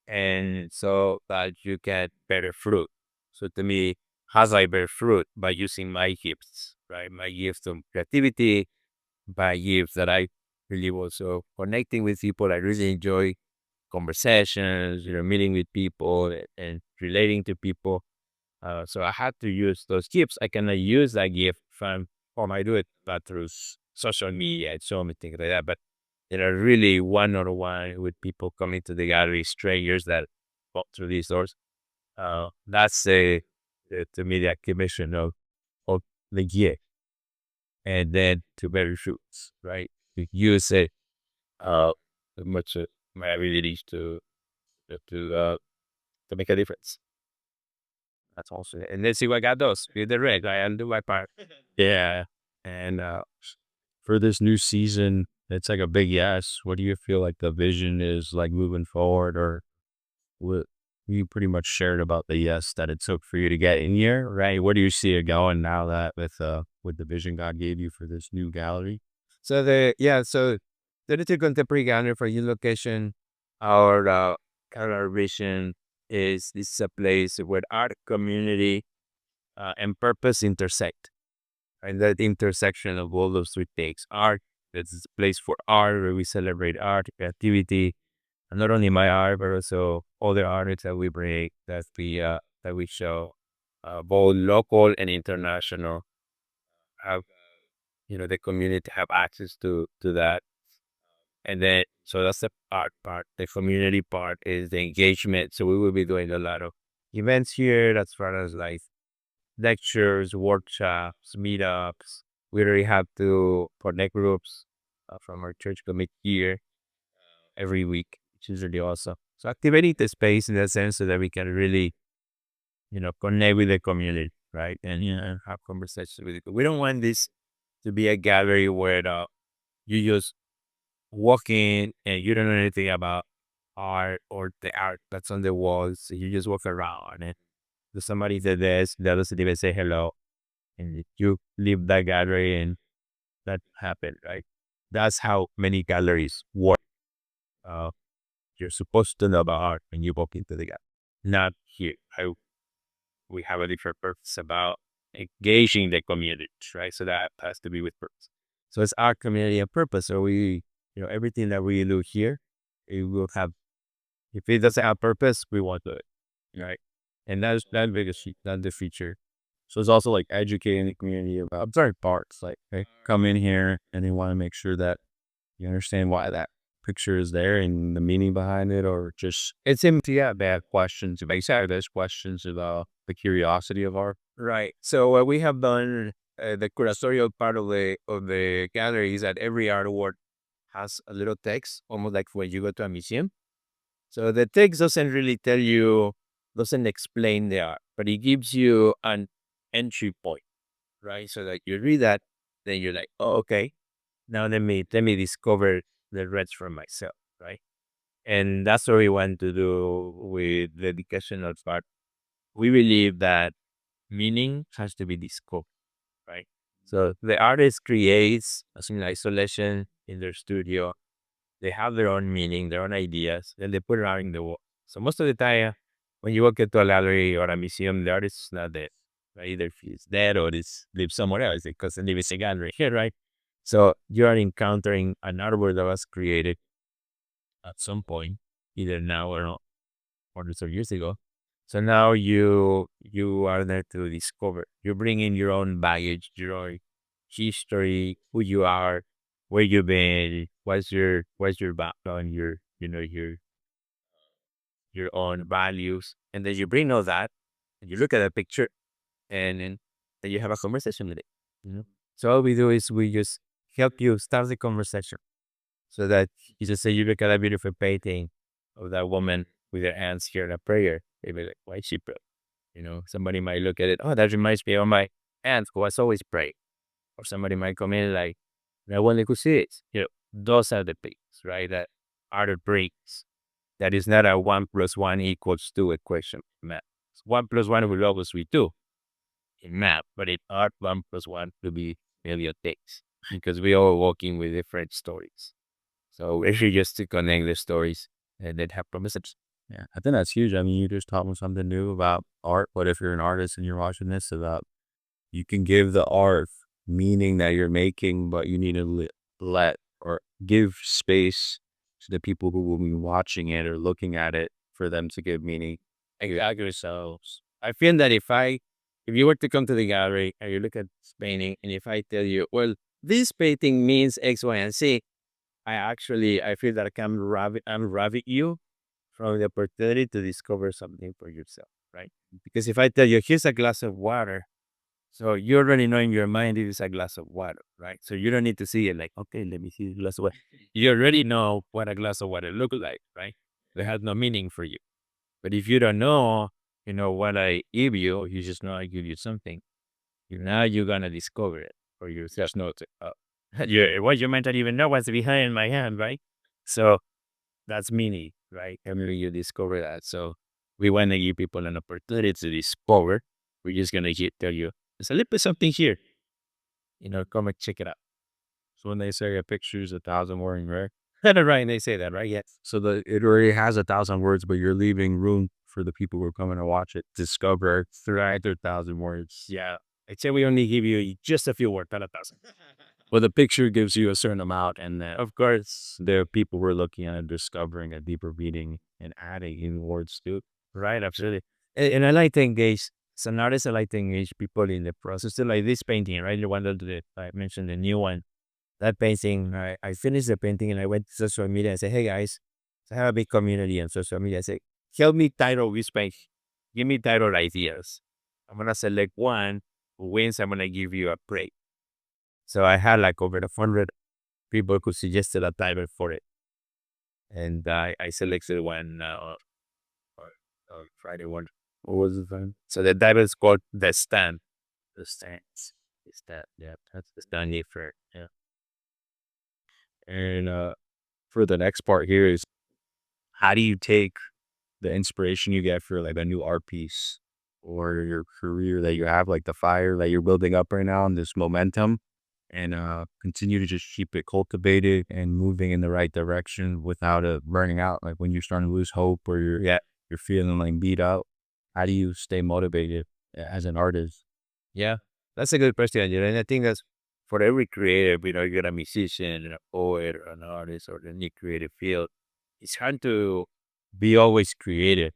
and so that you get better fruit. So to me, how I bear fruit by using my gifts, right? My gifts of creativity, my gifts that I really also connecting with people. I really enjoy conversations, meeting with people and relating to people. So I had to use those gifts. I cannot use that gift from home. I do it, but through social media and so many things like that. But really one-on-one with people coming to the gallery, strangers that walk through these doors. That's to me the activation of the gift, and then to bear fruits, right? To use it, much my abilities to uh, to make a difference. That's also, and let's see what God does with the red. I'll do my part. Yeah. And for this new season, it's like a big yes. What do you feel like the vision is like moving forward, or what you pretty much shared about the yes that it took for you to get in here, right? Where do you see it going now that with the vision God gave you for this new gallery? So the little contemporary gallery for your location, our kind of our vision is this is a place where art, community, and purpose intersect. And that intersection of all those three things, art, it's a place for art where we celebrate art, creativity, and not only my art, but also other artists that we bring, that we show, both local and international. Have the community have access to that, and then so that's the art part. The community part is the engagement. So we will be doing a lot of events here, as far as like lectures, workshops, meetups. We already have to connect groups from our church commit here every week, which is really awesome. So activating the space in that sense so that we can really, connect with the community, right? And have conversations with people. We don't want this to be a gallery where you just walk in and you don't know anything about art or the art that's on the walls. You just walk around and there's somebody at the desk that doesn't even say hello, and you leave that gallery and that happened, right? That's how many galleries work. Uh, you're supposed to know about art when you walk into the gallery. Not here. We have a different purpose about engaging the community, right? So that has to be with purpose. So it's our community and purpose. So everything that we do here, it will have, if it doesn't have purpose, we won't do it, right? And that's biggest, that's the feature. So it's also like educating the community about observing parts, like, hey, come in here and they want to make sure that you understand why that picture is there and the meaning behind it, or just it's empty. Yeah, bad questions. Basically, there's questions about the curiosity of art. Right. So what we have done, the curatorial part of the gallery is that every artwork has a little text, almost like when you go to a museum. So the text doesn't really tell you, doesn't explain the art, but it gives you an entry point, right? So that you read that, then you're like, oh, okay, now let me discover the rest for myself, right? And that's what we want to do with the educational part. We believe that meaning has to be discovered, right? So the artist creates as in isolation in their studio. They have their own meaning, their own ideas, then they put it out in the wall. So most of the time, when you walk into a gallery or a museum, the artist is not dead. Right? Either he's dead or he's lives somewhere else because they live in a gallery here, right? So you are encountering an artwork that was created at some point, either now or not, hundreds of years ago. So now you are there to discover. You bring in your own baggage, your own history, who you are, where you've been, what's your background, your own values, and then you bring all that, and you look at a picture, and then you have a conversation with it. You know. So all we do is we just help you start the conversation, so that you just say you look at a beautiful painting of that woman with her hands here in a prayer. They be like, why is she praying? Somebody might look at it. Oh, that reminds me of my aunt who was always praying. Or somebody might come in like, I wonder who she is. Those are the things, right? That are the breaks. That is not a 1+1=2 equation in math. 1+1 will always be 2 in math, but in art, 1+1 will be million things because we all walking with different stories. So we should just to connect the stories and then have promises. Yeah, I think that's huge. I mean, you just taught me something new about art. What if you're an artist and you're watching this, about you can give the art meaning that you're making, but you need to let or give space to the people who will be watching it or looking at it for them to give meaning. Exactly. So I feel that if you were to come to the gallery and you look at this painting, and if I tell you, well, this painting means X, Y, and Z, I feel that I can unravel you from the opportunity to discover something for yourself, right? Because if I tell you, here's a glass of water, so you already know in your mind it is a glass of water, right? So you don't need to see it like, okay, let me see the glass of water. You already know what a glass of water looks like, right? It has no meaning for you. But if you don't know, what I give you, you just know I give you something. Now you're gonna discover it for yourself. Not what you might not even know what's behind my hand, right? So that's meaning, right? And when you discover that, so we want to give people an opportunity to discover. We're just gonna tell you there's a little bit something here. Come and check it out. So when they say a picture is 1,000 words, right? Right? They say that, right? Yes. So it already has 1,000 words, but you're leaving room for the people who are coming to watch it discover throughout their 1,000 words. Yeah. I'd say we only give you just a few words, not 1,000. Well, the picture gives you a certain amount, and then Of course. the people were looking at it, discovering a deeper meaning and adding in words to it. Right, absolutely. And I like to engage, as an artist, I like to engage people in the process. So like this painting, right? The one that I mentioned, the new one. That painting, I finished the painting and I went to social media and said, hey guys, I have a big community on social media. I said, help me title this painting. Give me title ideas. I'm going to select one who wins. I'm going to give you a praise. So I had like over 100 people who suggested a title for it. And I selected one on Friday one. What was the thing? So the title is called The Stand. the stance. Is that yeah? That's the different. Yeah. And for the next part here is how do you take the inspiration you get for like a new art piece or your career that you have, like the fire that you're building up right now and this momentum, and continue to just keep it cultivated and moving in the right direction without it burning out. Like when you're starting to lose hope or you're feeling like beat up, how do you stay motivated as an artist? Yeah, that's a good question, you know, and I think that's for every creative, you know, you're a musician, a poet, or an artist, or any creative field. It's hard to be always creative,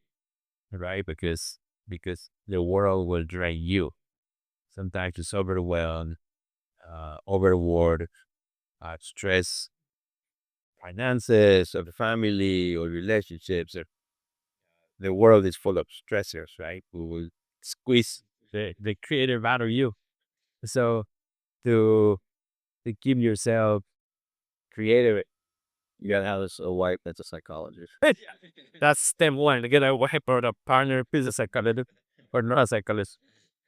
right? Because the world will drain you. Sometimes it's overwhelmed, overworked, stress, finances, or the family, or relationships. Or the world is full of stressors, right? Who will squeeze the creative out of you. So to keep yourself creative, you gotta have a wife that's a psychologist. That's step one. To get a wife or a partner who's a psychologist or not a psychologist.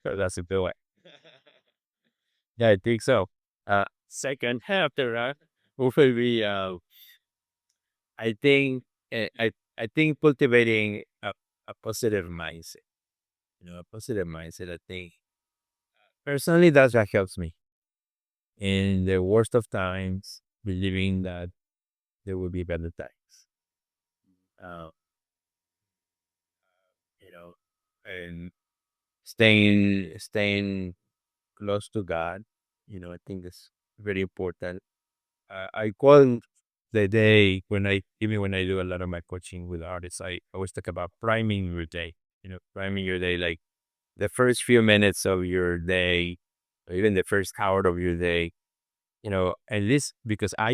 So that's a good way. Yeah, I think so. Second after that will be I think I think cultivating a positive mindset. You know, a positive mindset. I think personally that's what helps me in the worst of times, believing that there will be better times. Uh, you know, and staying close to God. You know, I think it's very important. I call the day when I even when I do a lot of my coaching with artists, I always talk about priming your day. You know, priming your day, like the first few minutes of your day, or even the first hour of your day. You know, at least because I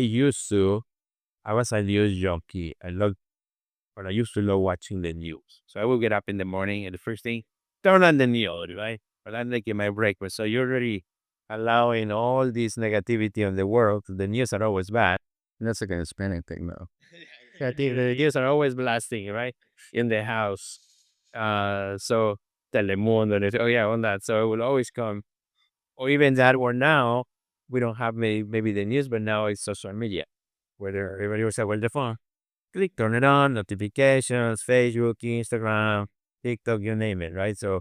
was a news junkie. But I used to love watching the news. So I would get up in the morning and the first thing, turn on the news, right? But I'm making my breakfast. So you're already allowing all this negativity on the world. The news are always bad. And that's like a Hispanic thing, though. I think the news are always blasting, right? In the house. So Telemundo, and oh yeah, on that. So it will always come. Or even that, or now we don't have maybe the news, but now it's social media, where everybody was with the phone. Click, turn it on, notifications, Facebook, Instagram, TikTok, you name it, right? So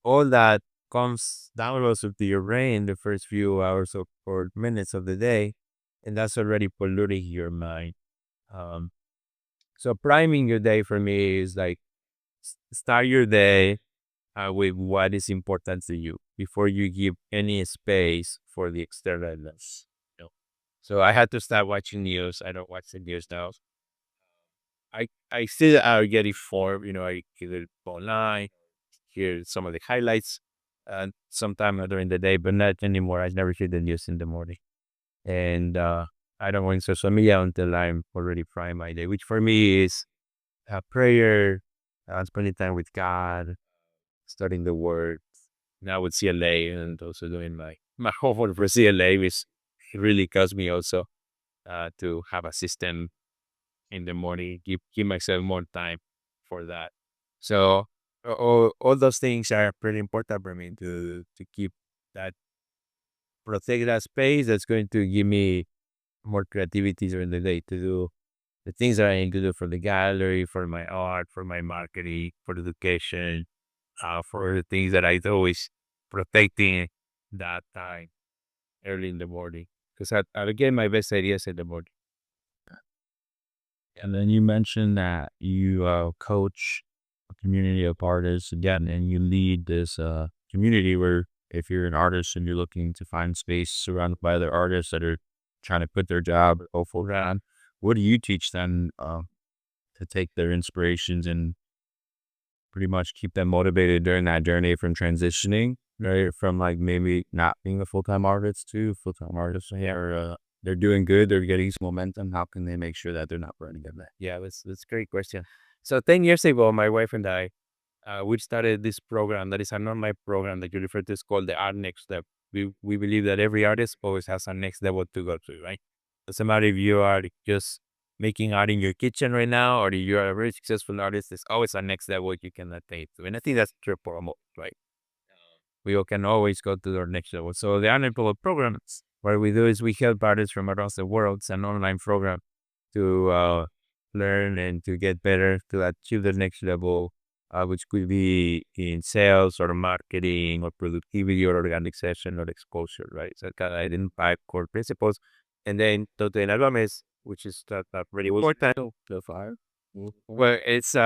all that comes downloads into your brain the first few hours or minutes of the day, and that's already polluting your mind. Um, so priming your day for me is like start your day with what is important to you before you give any space for the externalness. You know? So I had to start watching news. I don't watch the news now. I still get informed. You know, I either go online, hear some of the highlights, sometime during the day, but not anymore. I never hear the news in the morning, and I don't go in social media until I'm already prime my day, which for me is prayer, spending time with God, studying the Word. Now with CLA and also doing my homework for CLA, which really cost me also to have a system in the morning, give myself more time for that. So all those things are pretty important for me to keep that protect that space that's going to give me more creativity during the day to do the things that I need to do for the gallery, for my art, for my marketing, for the education, for the things that I always protecting that time early in the morning. Because I get my best ideas in the morning. And then you mentioned that you coach a community of artists again, and you lead this community where if you're an artist and you're looking to find space surrounded by other artists that are trying to put their job or full time, what do you teach them to take their inspirations and pretty much keep them motivated during that journey from transitioning, right? From like maybe not being a full time artist to full time artist. Yeah. Or they're doing good, they're getting some momentum. How can they make sure that they're not burning in that? Yeah, that's a great question. So 10 years ago, my wife and I, we started this program that is an online program that you refer to is called the Art Next Step. We believe that every artist always has a next level to go to, right? Doesn't matter if you are just making art in your kitchen right now or if you are a very successful artist, there's always a next level you can attain to. And I think that's true for almost, right? we all can always go to our next level. So the unemployed programs, what we do is we help artists from across the world. It's an online program to learn and to get better, to achieve the next level, which could be in sales or marketing or productivity or organization or exposure, right? So kind of identify core principles. And then Toto Gomez, which is that really important. The fire. Well, it's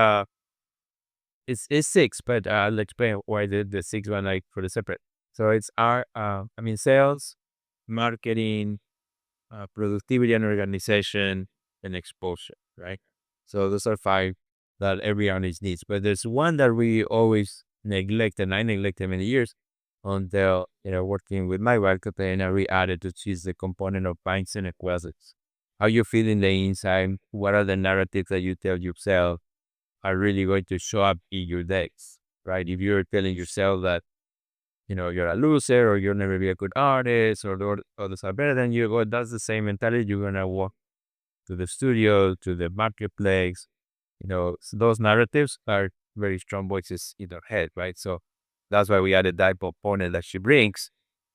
six, but I'll explain why the six one like for the separate. So it's sales, marketing, productivity and organization, and exposure, right? So those are five that every artist needs. But there's one that we always neglect, and I neglected many years until working with my wife, and we added to choose the component of mindset and qualities. How you feel in the inside? What are the narratives that you tell yourself are really going to show up in your decks, right? If you're telling yourself that you're a loser or you'll never be a good artist or others are better than you, well, that's the same mentality. You're going to walk to the studio, to the marketplace. Those narratives are very strong voices in their head, right? So that's why we added that component that she brings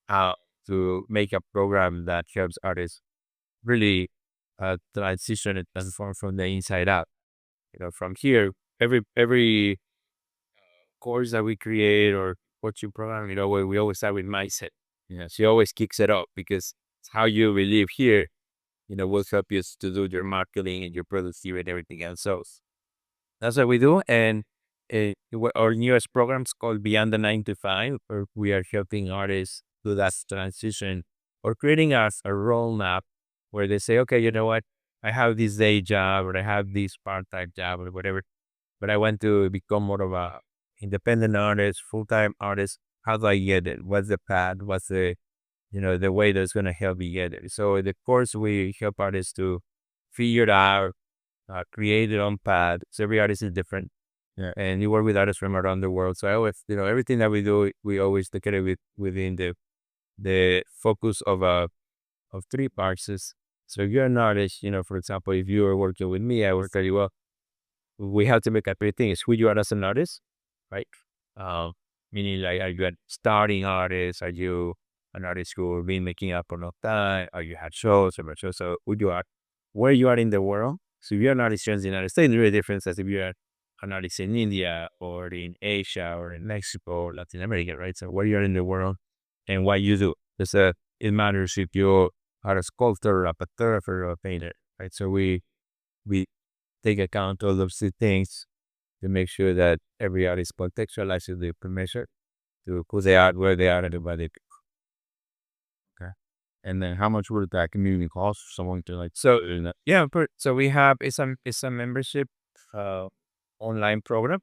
out to make a program that helps artists really transition and transform from the inside out. From here, every course that we create or coaching program, we always start with mindset. She always kicks it up because it's how you believe here, will help you to do your marketing and your productivity and everything else. So that's what we do. And our newest program is called Beyond the 9 to 5, where we are helping artists do that transition or creating a roadmap where they say, okay, you know what? I have this day job or I have this part-time job or whatever, but I want to become more of a independent artist, full-time artist. How do I get it? What's the path? What's the way that's going to help me get it? So the course, we help artists to figure it out, create their own path. So every artist is different. Yeah. And you work with artists from around the world. So I always, everything that we do, we always look at it within the focus of three parts. So if you're an artist, for example, if you are working with me, I will tell you, well, we have to make a three things: who you are as an artist, right? Um, Meaning, like, are you a starting artist? Are you an artist who have been making up for a long time? Are you had shows or shows? So who you are, where you are in the world. So if you're an artist in the United States, it's really different as if you're an artist in India or in Asia or in Mexico or Latin America, right? So where you are in the world and what you do. It matters if you are a sculptor, a photographer, or a painter, right? So we take account all those two things to make sure that every artist contextualizes the information to who they are, where they are, and what they do. Okay. And then how much would that community cost for someone to like So doing that? yeah, so we have it's a membership uh, online program.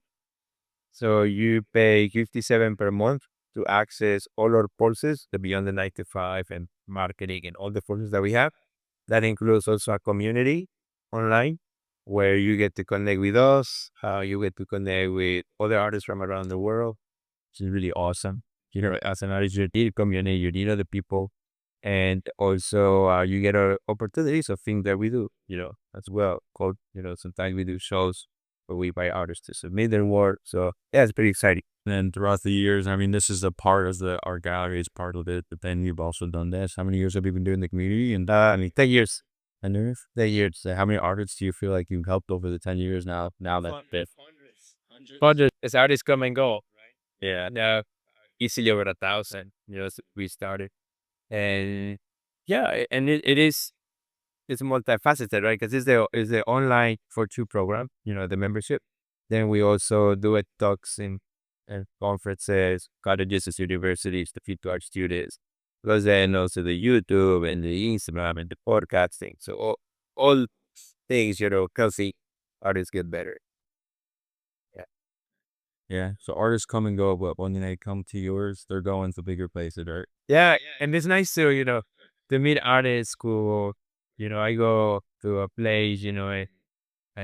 So you pay 57 per month to access all our courses, the Beyond the 9 to 5 and marketing and all the courses that we have. That includes also a community online where you get to connect with us, you get to connect with other artists from around the world, which is really awesome. As an artist, you need a community, you need other people, and also you get opportunities of things that we do, as well. Called, sometimes we do shows where we buy artists to submit their work. So yeah, it's pretty exciting. And throughout the years, I mean, this is a part of the art gallery is part of it, but then you've also done this. How many years have you been doing the community? And 10 years. 10 years? 10 years. So how many artists do you feel like you've helped over the 10 years now? Now that bit. Hundreds. As artists come and go. Yeah. Now, easily over 1,000, we started. And yeah, and it's multifaceted, right? Because it's the online for two program, the membership. Then we also do it talks and conferences, colleges, universities to feed to our students. Because then also the YouTube and the Instagram and the podcasting. So all things, healthy artists get better. Yeah. Yeah. So artists come and go, but when they come to yours, they're going to bigger places, right? Yeah. And it's nice to meet artists who, I go to a place, and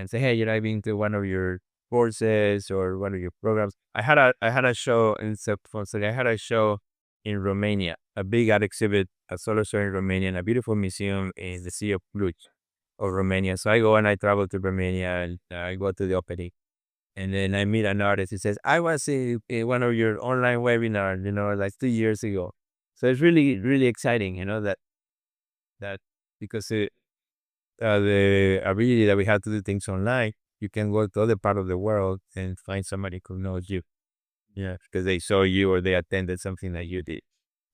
say, hey, I've been to one of your courses or one of your programs. I had a show in September. I had a show in Romania, a big art exhibit, a solo show in Romania, and a beautiful museum in the city of Cluj of Romania. So I go and I travel to Romania and I go to the opening. And then I meet an artist who says, I was in one of your online webinars, like 2 years ago. So it's really, really exciting, that because the ability that we have to do things online, you can go to other part of the world and find somebody who knows you. Yeah, because they saw you or they attended something that you did.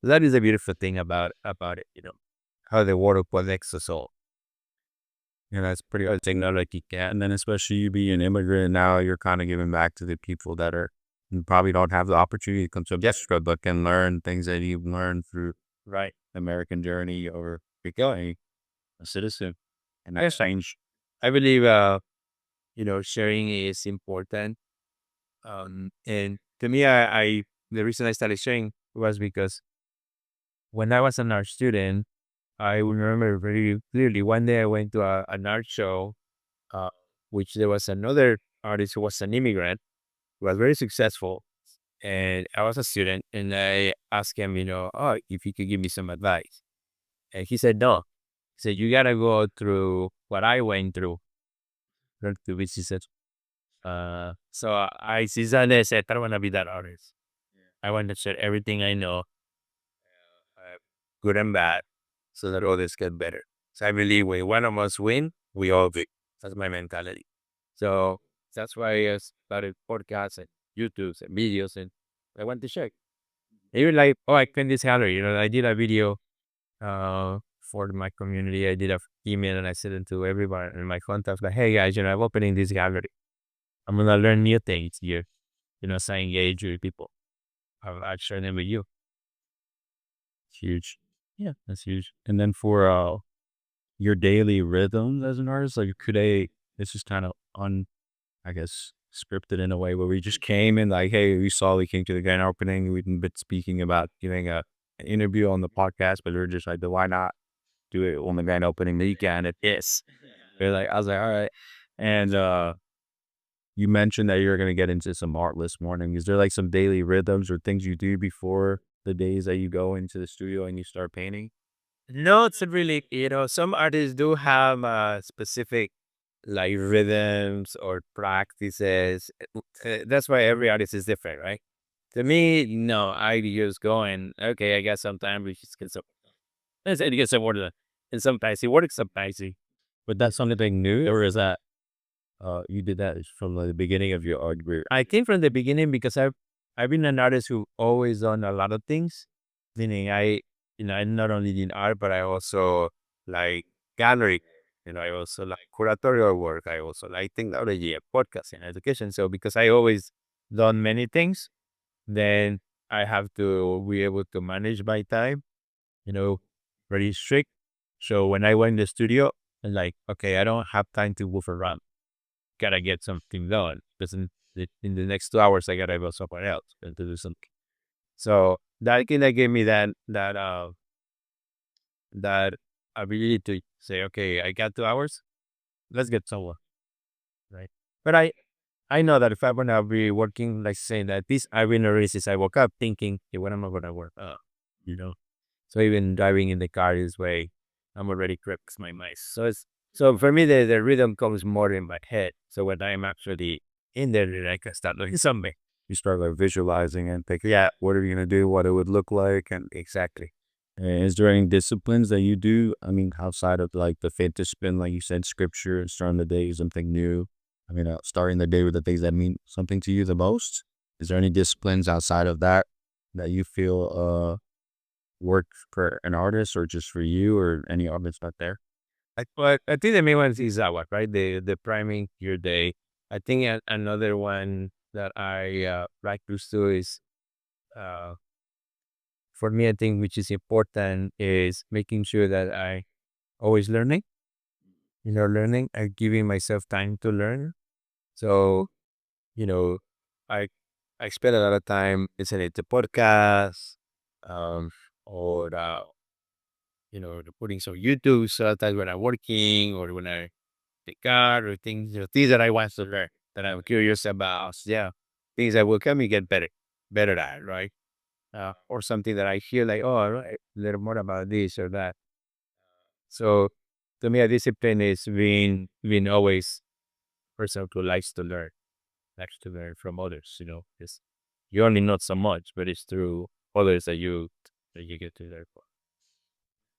So that is a beautiful thing about it, how the world connects us all. That's pretty good technology can. And then especially you being an immigrant now, you're kind of giving back to the people that are probably don't have the opportunity to come to America, but can learn things that you've learned through Right. American journey or becoming a citizen. And I, that's change. I believe, sharing is important. And to me, the reason I started sharing was because when I was an art student, I remember very clearly one day I went to an art show, uh, which there was another artist who was an immigrant who was very successful. And I was a student and I asked him, oh, if he could give me some advice. And he said, no. He said, you got to go through what I went through. Learn to be successful. So I decided, said, I don't want to be that artist. I want to share everything I know, good and bad, so that others get better. So I believe when one of us win, we all win. That's my mentality. So that's why I started podcasts and YouTubes and videos, and I want to share. Even like, oh, I cleaned this gallery. I did a video for my community. I did a email and I sent it to everyone in my contacts. Like, hey guys, I'm opening this gallery. I'm gonna learn new things here. As I engage with people, I'll share them with you. Huge. Yeah. That's huge. And then for your daily rhythms as an artist, like today, this is kind of I guess, scripted in a way where we just came in like, hey, we came to the grand opening. We've been speaking about doing an interview on the podcast, but we are just like, why not do it on the grand opening weekend? It is. I was like, all right. And you mentioned that you're going to get into some art this morning. Is there like some daily rhythms or things you do before the days that you go into the studio and you start painting? No, it's really, some artists do have specific like rhythms or practices. That's why every artist is different, right? To me, no, I just go and okay, I guess sometimes we just get some, let's say, get some order. And sometimes it works, sometimes it. But that's something new, or is that you did that from the beginning of your art career? I came from the beginning because I've been an artist who always done a lot of things. Meaning I not only did art, but I also like gallery. I also like curatorial work. I also like technology and podcast and education. So because I always done many things, then I have to be able to manage my time, you know, very strict. So when I went in the studio, I'm like, okay, I don't have time to move around. Gotta get something done. Because in the next 2 hours, I gotta go somewhere else and to do something. So that kind of gave me that ability to say, okay, I got 2 hours, let's get somewhere, right? But I know that if I'm gonna be working, like saying that this I've been a racist, I woke up thinking, hey, when am I gonna work? You know. So even driving in the car is way I'm already gripped my mice. So for me the rhythm comes more in my head. So when I'm actually in there, then I can start doing something. You start like visualizing and thinking, yeah, what are you gonna do? What it would look like, and Exactly. is there any disciplines that you do? I mean, outside of like the faith discipline, like you said, scripture, starting the day with something new. I mean, starting the day with the things that mean something to you the most. Is there any disciplines outside of that that you feel work for an artist or just for you or any artists out there? But I think the main one is that one, right? The priming your day. I think another one that I practice too is uh, for me, I think which is important is making sure that I always learning, learning and giving myself time to learn. So, you know, I I spend a lot of time listening to podcasts, um, or putting some YouTube sometimes when I'm working or when I the car or things, things that I want to learn that I'm curious about. Yeah, things that will help me get better at, right? Or something that I hear like, oh, all right, learn more about this or that. So to me, a discipline is being always person who likes to learn. next to learn from others, because you only know so much, but it's through others that you get to learn from.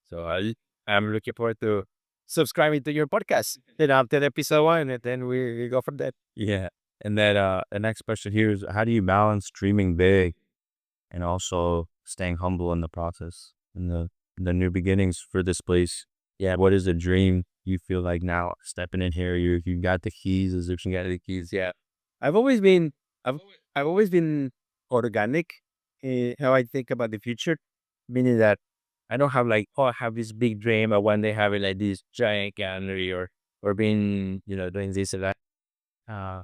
So I'm looking forward to subscribing to your podcast. Then after episode 1, and then we go from there. Yeah. And then the next question here is, how do you balance dreaming big and also staying humble in the process, in the new beginnings for this place? Yeah. What is a dream you feel like now stepping in here? You got the keys, as if you got the keys. Yeah. I've always been, I've always been organic in how I think about the future, meaning that I don't have like, oh, I have this big dream of one day having like this giant gallery, or being, doing this or that. Uh,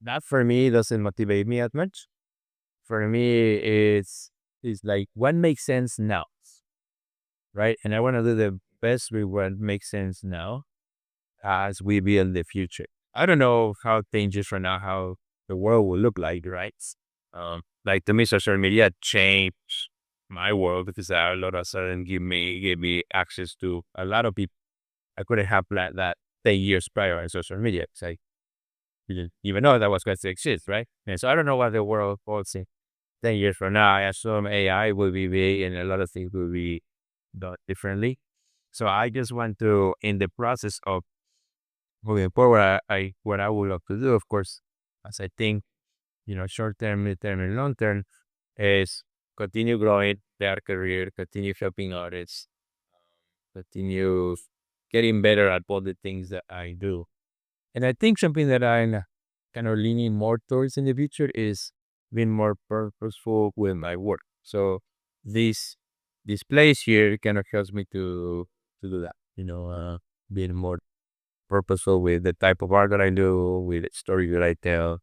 that for me doesn't motivate me as much. For me, it's like what makes sense now, right? And I want to do the best with what makes sense now as we build the future. I don't know how things is right now, how the world will look like, right? Like to me, social media changed my world because a lot of sudden gave me access to a lot of people I couldn't have planned that 10 years prior on social media. So I didn't even know that was going to exist, right? And so I don't know what the world holds in 10 years from now. I assume AI will be big and a lot of things will be done differently. So I just want to, in the process of moving forward, what I would love to do, of course, as I think, short term, mid term, and long term, is continue growing their career, continue helping artists, continue getting better at all the things that I do. And I think something that I'm kind of leaning more towards in the future is being more purposeful with my work. So this this place here kind of helps me to do that. Being more purposeful with the type of art that I do, with the story that I tell,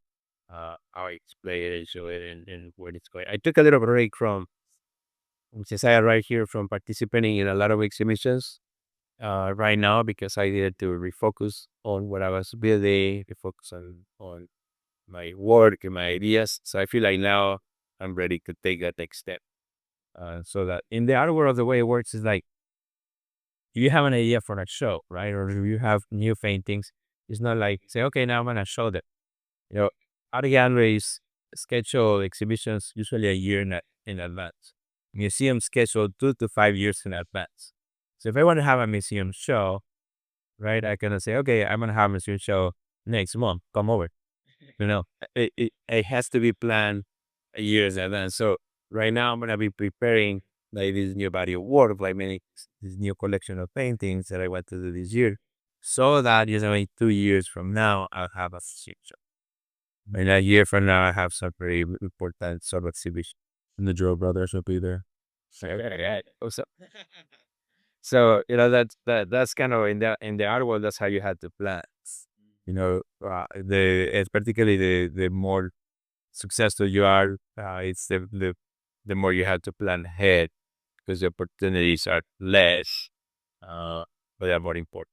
how I explain it and show it, and where it's going. I took a little break from, since I arrived here, from participating in a lot of exhibitions right now, because I needed to refocus on what I was building, refocus on my work and my ideas. So I feel like now I'm ready to take that next step. So that in the art world, the way it works is like, if you have an idea for a show, right? Or if you have new paintings, it's not like say, okay, now I'm gonna show them. You know, art galleries schedule exhibitions usually a year in advance. Museums schedule 2 to 5 years in advance. So if I want to have a museum show, right, I can say, okay, I'm gonna have a museum show next month. Come over. It has to be planned a year in advance. So right now I'm gonna be preparing like this new body of work, like this new collection of paintings that I want to do this year, so that in 2 years from now I'll have a museum show. In a year from now, I have some very important sort of exhibition. And the Joe Brothers will be there. So, yeah. So that's kind of in the art world. That's how you had to plan. It's particularly the more successful you are, it's the more you have to plan ahead, because the opportunities are less, but they're more important.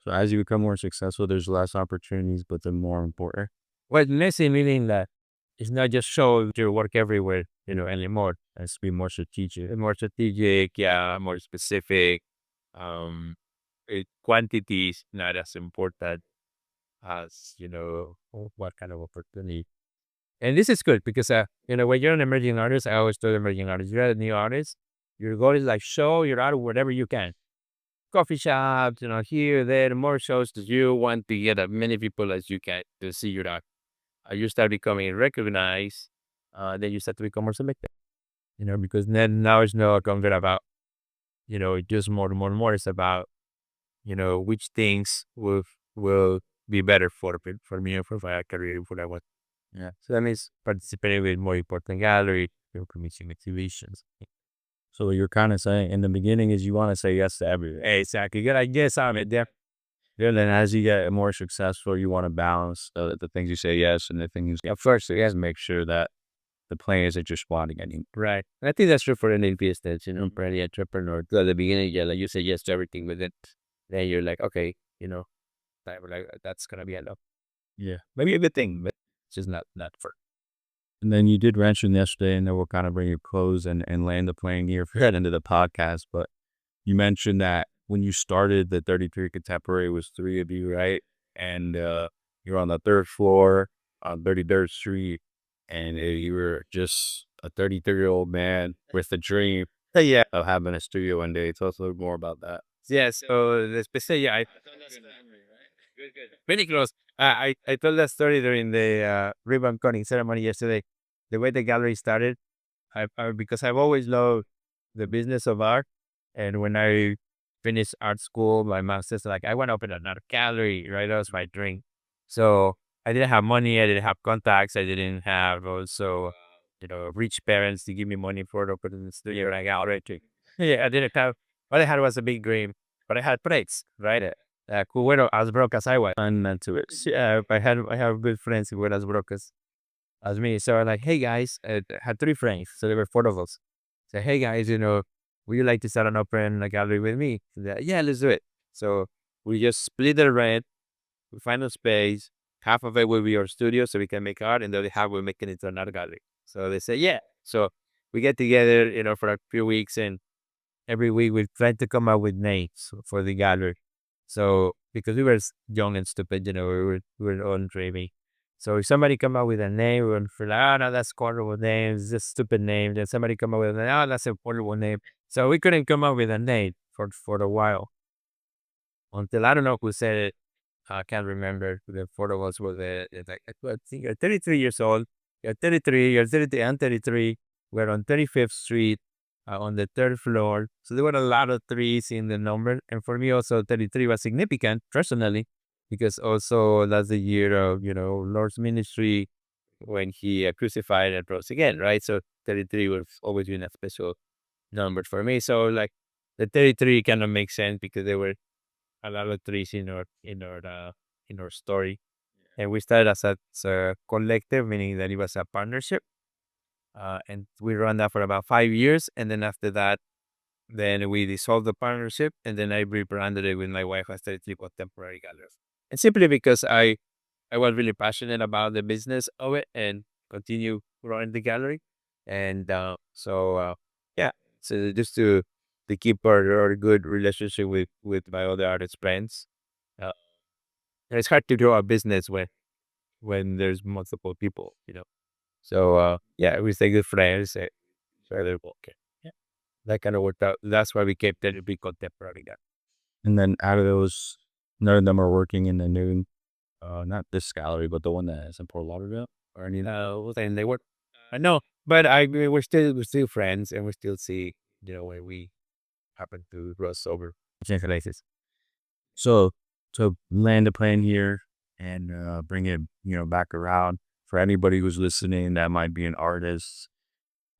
So as you become more successful, there's less opportunities, but they're more important. Well, lessing meaning that it's not just show your work everywhere, anymore. It's to be more strategic, yeah, more specific. Quantity is not as important as, what kind of opportunity. And this is good because, when you're an emerging artist, I always tell emerging artists, you're a new artist, your goal is like show your art whatever you can. Coffee shops, here, there, more shows that you want to get as many people as you can to see your art. You start becoming recognized, then you start to become more selective, because then now it's no longer about, just more and more and more. It's about, which things will be better for me and for my career, for what I want. Yeah. So that means participating with more important galleries, commissioning exhibitions. So what you're kind of saying in the beginning is you want to say yes to everything. Exactly. Good. I guess I'm it there. Yeah, then as you get more successful, you want to balance the things you say yes and the things. Yeah, first, you have to make sure that the plan isn't just wanting any. Right. And I think that's true for any business, for any entrepreneur. So at the beginning, yeah, like you say yes to everything, but then you're like, okay, that's gonna be enough. Yeah, maybe a good thing, but it's just not for. And then you did mention yesterday, and then we'll kind of bring you close and land the plane here for that end of the podcast. But you mentioned that when you started the 33 Contemporary was three of you, right? And you're on the third floor on 33rd Street, and you were just a 33-year-old man with a dream Yeah. of having a studio one day. Tell us a little more about that. Yeah. So the special, yeah, very close. I told that story during the ribbon cutting ceremony yesterday. The way the gallery started, because I've always loved the business of art, and when I finished art school, my mom says like, I want to open another gallery, right? That was my dream. So I didn't have money, I didn't have contacts, I didn't have also, rich parents to give me money for opening the studio and a gallery. Yeah, I didn't have. What I had was a big dream, but I had plates, right? Who were as broke as I was. And to it. Yeah, I have good friends who were as broke as me. So I'm like, hey guys, I had three friends, so there were four of us. So hey guys, would you like to start an open a gallery with me? Yeah, let's do it. So we just split the rent. We find a space. Half of it will be our studio, so we can make art, and the other half we're making it into another gallery. So they say, yeah. So we get together, for a few weeks, and every week we try to come up with names for the gallery. So because we were young and stupid, we were all dreamy. So if somebody come up with a name, we would feel like, oh no, that's horrible name, it's just stupid name. Then somebody come up with a name, oh, that's a horrible name. So we couldn't come up with a name for a while until I don't know who said it. I can't remember who the four of us were there. It's like, I think you're 33 years old. You're 33. You're 33. I'm 33. We're on 35th Street, on the third floor. So there were a lot of threes in the number. And for me, also 33 was significant personally, because also that's the year of, Lord's ministry when he crucified and rose again, right? So 33 was always been a special number for me. So like the 33 kind of makes sense because there were a lot of threes in our story. And we started as a collective, meaning that it was a partnership. And we ran that for about 5 years. And then after that, then we dissolved the partnership, and then I rebranded it with my wife as 33 Contemporary Galleries. And simply because I was really passionate about the business of it and continue growing the gallery. And yeah, so just to keep our good relationship with my other artist friends. Uh, and it's hard to grow a business when there's multiple people. So yeah, we stay good friends. Very okay. Yeah, that kind of worked out. That's why we kept it a big contemporary guy. And then out of those, none of them are working in the new, not this gallery, but the one that is in Port Lauderdale or any. And they work. I know, but we're still friends, and we still see when we happen to cross over. Places. So to land the plane here and bring it, back around for anybody who's listening that might be an artist,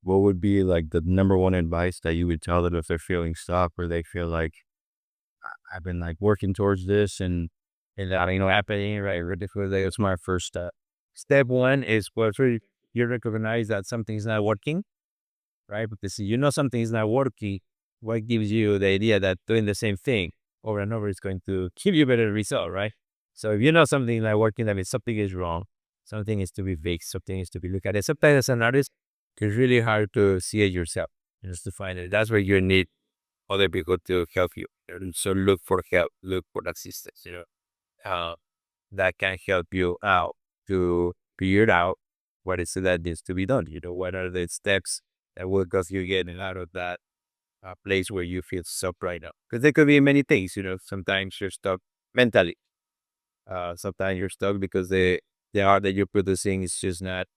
what would be like the number one advice that you would tell them if they're feeling stuck or they feel like I've been like working towards this and that ain't happening, right? Ridiculously, it's my first step. Step one is really you recognize that something's not working, right? Because if you know something is not working, what gives you the idea that doing the same thing over and over is going to give you better result, right? So if you know something is not working, that means something is wrong. Something is to be fixed. Something is to be looked at. And sometimes as an artist, it's really hard to see it yourself, just to find it. That's where you need other people to help you. So look for help, look for assistance, uh, that can help you out to figure out what is it that needs to be done. What are the steps that will cause you getting out of that place where you feel stuck right now? Because there could be many things. Sometimes you're stuck mentally. Sometimes you're stuck because the art that you're producing is just not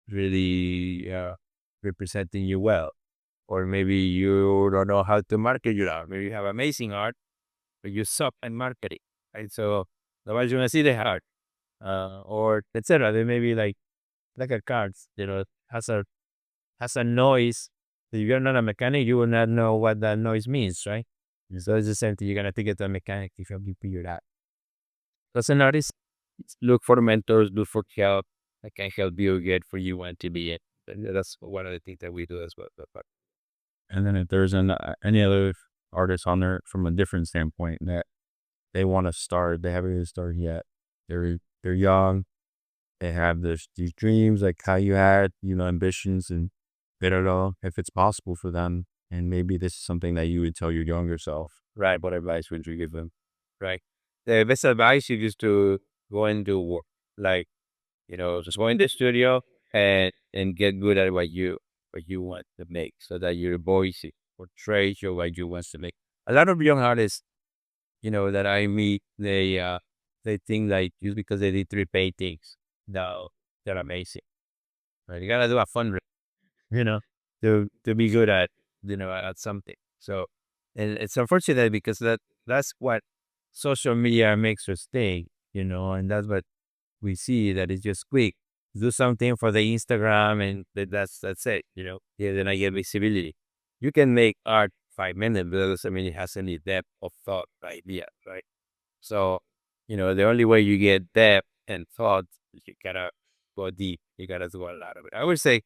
really representing you well, or maybe you don't know how to market your art. Maybe you have amazing art, but you suck at marketing, right? So nobody's gonna see the art, or etc. There may be like a card, has a noise. If you're not a mechanic, you will not know what that noise means, right? So it's the same thing. You're gonna take it to a mechanic if you figure that. So as an artist, look for mentors, look for help that can help you get where you want to be. And that's one of the things that we do as well. And then if there's any other artists on there from a different standpoint that they want to start, they haven't even started yet. They're young. They have these dreams like how you had, ambitions, and they don't know if it's possible for them. And maybe this is something that you would tell your younger self. Right. What advice would you give them? Right. the best advice is just to go and do work. Like, just go in the studio and get good at what you want to make so that your voice portrays your what you want to make. A lot of young artists, that I meet, they think like just because they did three paintings, no, they're amazing. Right? You gotta do a fundraiser, you know, to be good at at something. So, and it's unfortunate because that's what social media makes us think, and that's what we see, that it's just quick. Do something for the Instagram and that's it, Yeah, then I get visibility. You can make art 5 minutes, but that doesn't mean it has any depth of thought, idea, right? So, the only way you get depth and thought is you gotta go deep. You gotta do a lot of it. I would say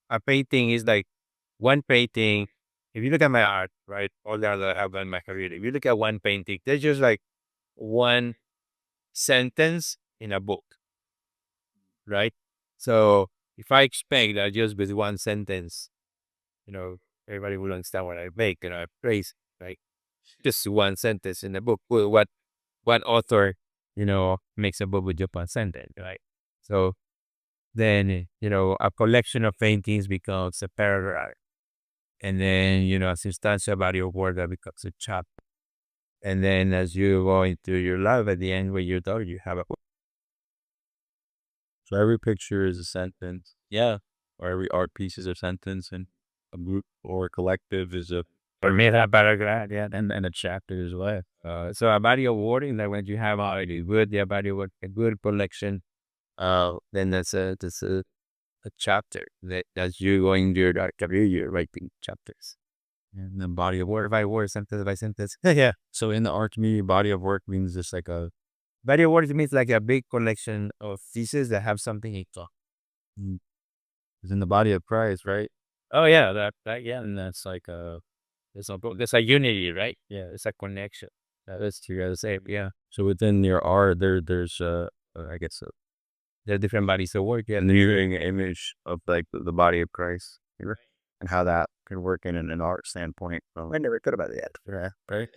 a painting is like one painting. If you look at my art, right, all the other I've done in my career, if you look at one painting, there's just like one sentence in a book, right? So if I expect that just with one sentence, you know, everybody will understand what I make and I praise, right? Just one sentence in a book. Well, what author, makes a book with just one sentence, right? So then, a collection of paintings becomes a paragraph. And then, a substantial body of work that becomes a chapter. And then as you go into your life at the end, when you're done, you have a book. So every picture is a sentence. Yeah. Or every art piece is a sentence, and a group or a collective is a For me, that paragraph, yeah. and a chapter as well. So a body of wording, like when you have already good, yeah, body of work, a good collection, then that's a chapter that's you going to your career, you're writing chapters. And then body of Word work. by word, sentence by sentence. Yeah. So in the art community, body of work means just like a Body of work means like a big collection of pieces that have something in common. mm, is in the body of Christ, right? Oh yeah, that yeah, and that's like there's a unity, right? Yeah, it's a connection. That's together the same. Yeah, So within your art, there's I guess there are different bodies of work. Yeah, a mirroring image of like the body of Christ, right? And how that can work in an art standpoint. I never thought about that. Yeah, right.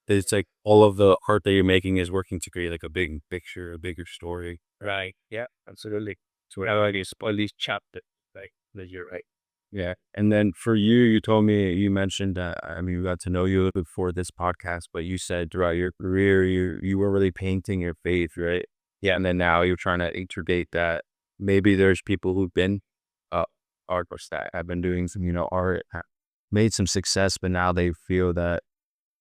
It's like all of the art that you're making is working to create like a big picture, a bigger story. Right. Yeah, absolutely. So we have like these chapters, like that. You're right. Yeah. And then for you, you told me, you mentioned that, I mean, we got to know you a little bit before this podcast, but you said throughout your career, you were really painting your faith, right? Yeah. And then now you're trying to integrate that. Maybe there's people who've been uh, artists that have been doing some, art, made some success, but now they feel that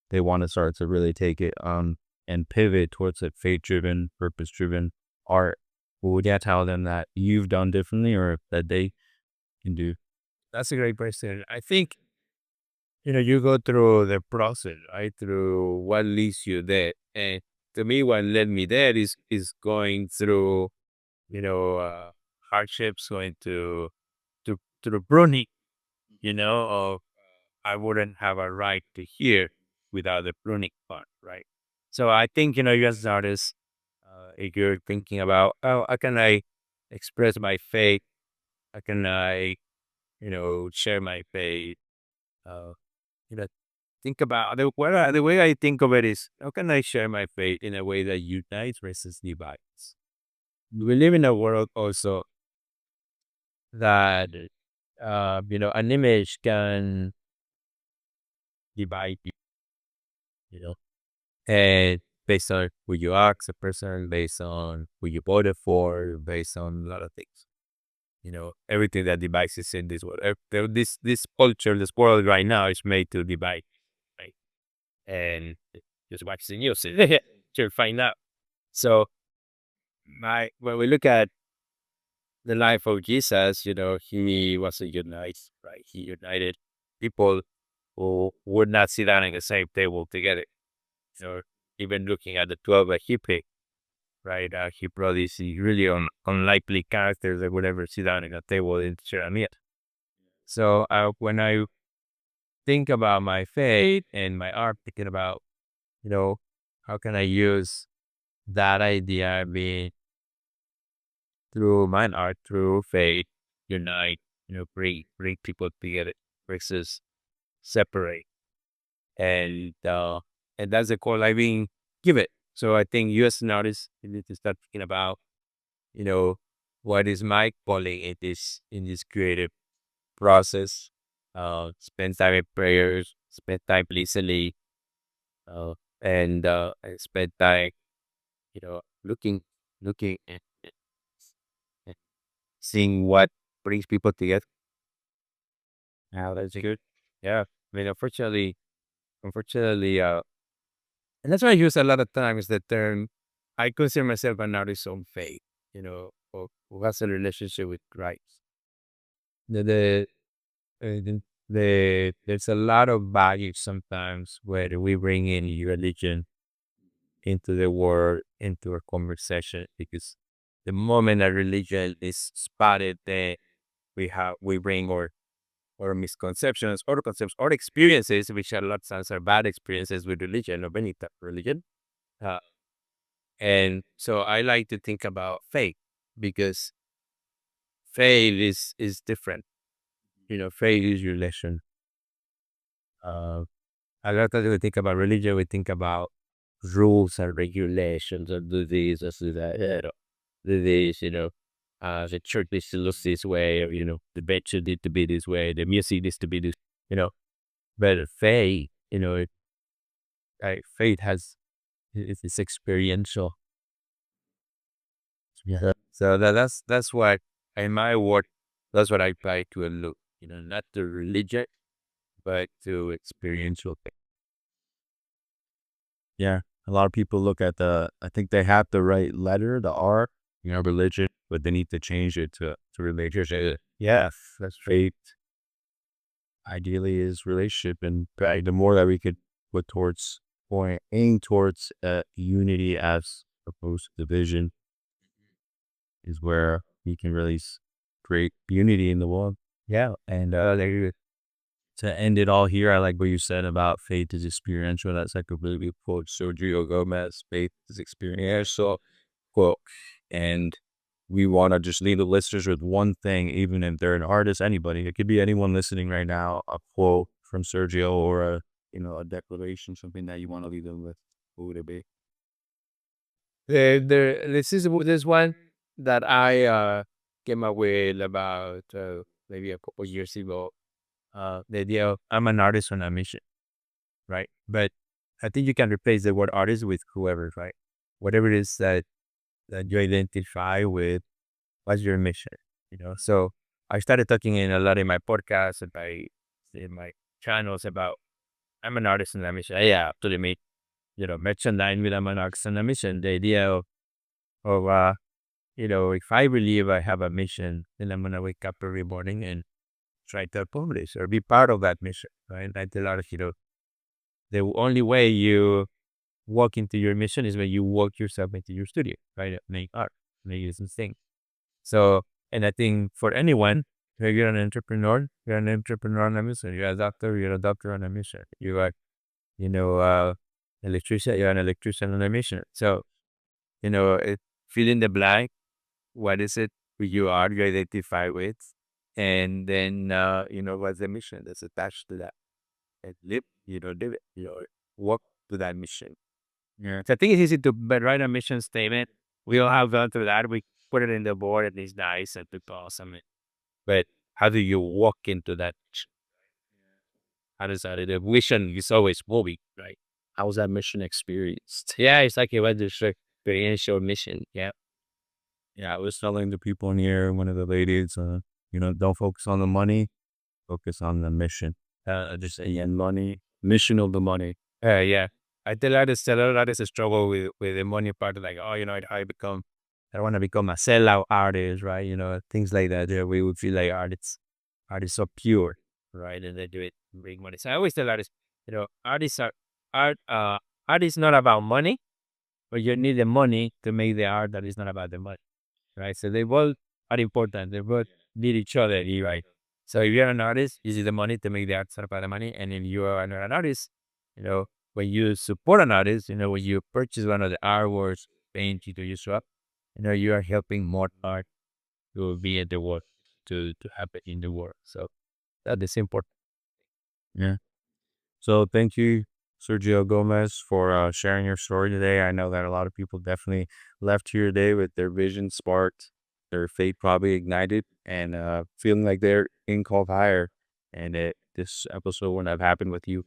they want to start to really take it and pivot towards a faith-driven, purpose-driven art. What would you tell them that you've done differently or that they can do? That's a great question. I think you go through the process, right? Through what leads you there, and to me, what led me there is going through hardships, going to the pruning, of I wouldn't have a right to hear without the pruning part, right? So I think, you as an artist, if you're thinking about, oh, how can I express my faith? How can I, share my faith? Uh, you know, think about the way I think of it is, how can I share my faith in a way that unites versus divides? We live in a world also that, an image can divide you know, and based on who you ask a person, based on who you voted for, based on a lot of things. Everything that divides is in this world. This culture, this world right now is made to divide, right? And just watch the news, you'll find out. So when we look at the life of Jesus, he was a unite, right? He united people who would not sit down at the same table together. So even looking at the 12 that he picked, right? He brought these really unlikely characters that would ever sit down at a table and share a meal. So when I think about my faith and my art, thinking about, how can I use that idea being through my art, through faith, unite, bring people together versus separate. And that's the call I've been given, So I think you as an artist, you need to start thinking about, you know, what is my calling in this creative process. Spend time in prayers, spend time listening, and spend time, looking, looking and seeing what brings people together. Now that's good. Yeah. I mean, unfortunately, and that's why I use a lot of times the term, I consider myself an artist on faith, or who has a relationship with Christ. The, there's a lot of value sometimes where we bring in religion into the word, into our conversation, because the moment a religion is spotted, then we bring or misconceptions or concepts or experiences, which a lot of times are bad experiences with religion or any type of religion. Uh, and so I like to think about faith, because faith is different. Faith is relation. Uh, a lot of times we think about religion, we think about rules and regulations, or do this, or do that, do this, the church needs to look this way, or, the bed should need to be this way, the music needs to be this, you know. But faith, faith it's experiential. Yeah. So that's what in my work, that's what I try to look, not to religion, but to experiential thing. Yeah. A lot of people look at I think they have the right letter, the R, religion, but they need to change it to religion. Yes, that's true. Faith ideally is relationship. And the more that we could put towards point, aim towards unity as opposed to division, is where we can really create unity in the world. Yeah, and To end it all here, I like what you said about faith is experiential. That's like a really good quote. Sergio Gomez, faith is experiential quote. And we want to just leave the listeners with one thing, even if they're an artist, anybody. It could be anyone listening right now, a quote from Sergio or a declaration, something that you want to leave them with. What would it be? this one that I came up with about maybe a couple years ago. The idea of I'm an artist on a mission, right? But I think you can replace the word artist with whoever, right? Whatever it is that you identify with, what's your mission? So I started talking in a lot in my podcast and in my channels about I'm an artist on a mission. Yeah, to me, merchandise with I'm an artist on a mission. The idea of if I believe I have a mission, then I'm gonna wake up every morning and try to accomplish or be part of that mission, right? I tell artists, the only way you walk into your mission is when you walk yourself into your studio, right? Make art, make this thing. So, and I think for anyone, if you're an entrepreneur, you're an entrepreneur on a mission. You're a doctor, you're a doctor on a mission. You are, you know, uh, electrician, you're an electrician on a mission. So, fill in the blank. What is it you identify with? And then, what's the mission that's attached to that? And live it, walk to that mission. Yeah. So I think it's easy to write a mission statement. We all have gone through that. We put it in the board and it's nice and people awesome. But how do you walk into that mission? How does that, the vision is always moving, right? How's that mission experienced? Yeah, it's like what the experiential mission. Yeah. Yeah, I was telling the people in here, one of the ladies, don't focus on the money, focus on the mission. Just The money, mission of the money. yeah. I tell artists, a lot of artists struggle with the money part. Like, oh, I don't want to become a sellout artist, right? Things like that. Yeah, we would feel like artists are pure, right? And they do it to bring money. So I always tell artists, artists are art. Art is not about money, but you need the money to make the art that is not about the money, right? So they both are important. They both need each other, right? So if you're an artist, you need the money to make the art, not about the money. And if you are not an artist, when you support an artist, when you purchase one of the artworks, painting to use up, you are helping more art to be in the world, to happen in the world. So that is important. Yeah. So thank you Sergio Gomez, for sharing your story today. I know that a lot of people definitely left here today with their vision sparked, their faith probably ignited, and feeling like they're in called higher. And this episode wouldn't have happened with you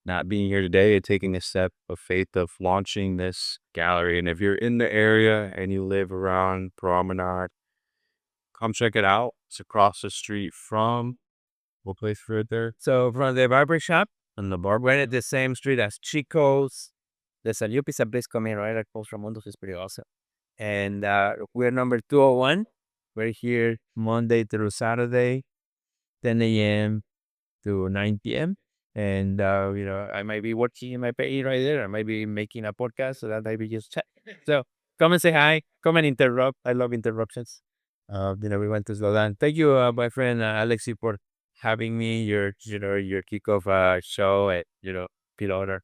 not being here today and taking a step of faith of launching this gallery. And if you're in the area and you live around Promenade, come check it out. It's across the street from what place right there? So from the barber shop, And the barber. we're at the same street as Chico's. There's a new pizza place coming right across from Mundos. It's pretty awesome. And we're number 201. We're here Monday through Saturday, 10 a.m. to 9 p.m. And, I might be working in my pay right there. I might be making a podcast, so that might be just chat. So come and say hi. Come and interrupt. I love interruptions. We went to slow down. Thank you, my friend Alexi, for having me. Your kickoff show at, Pilar,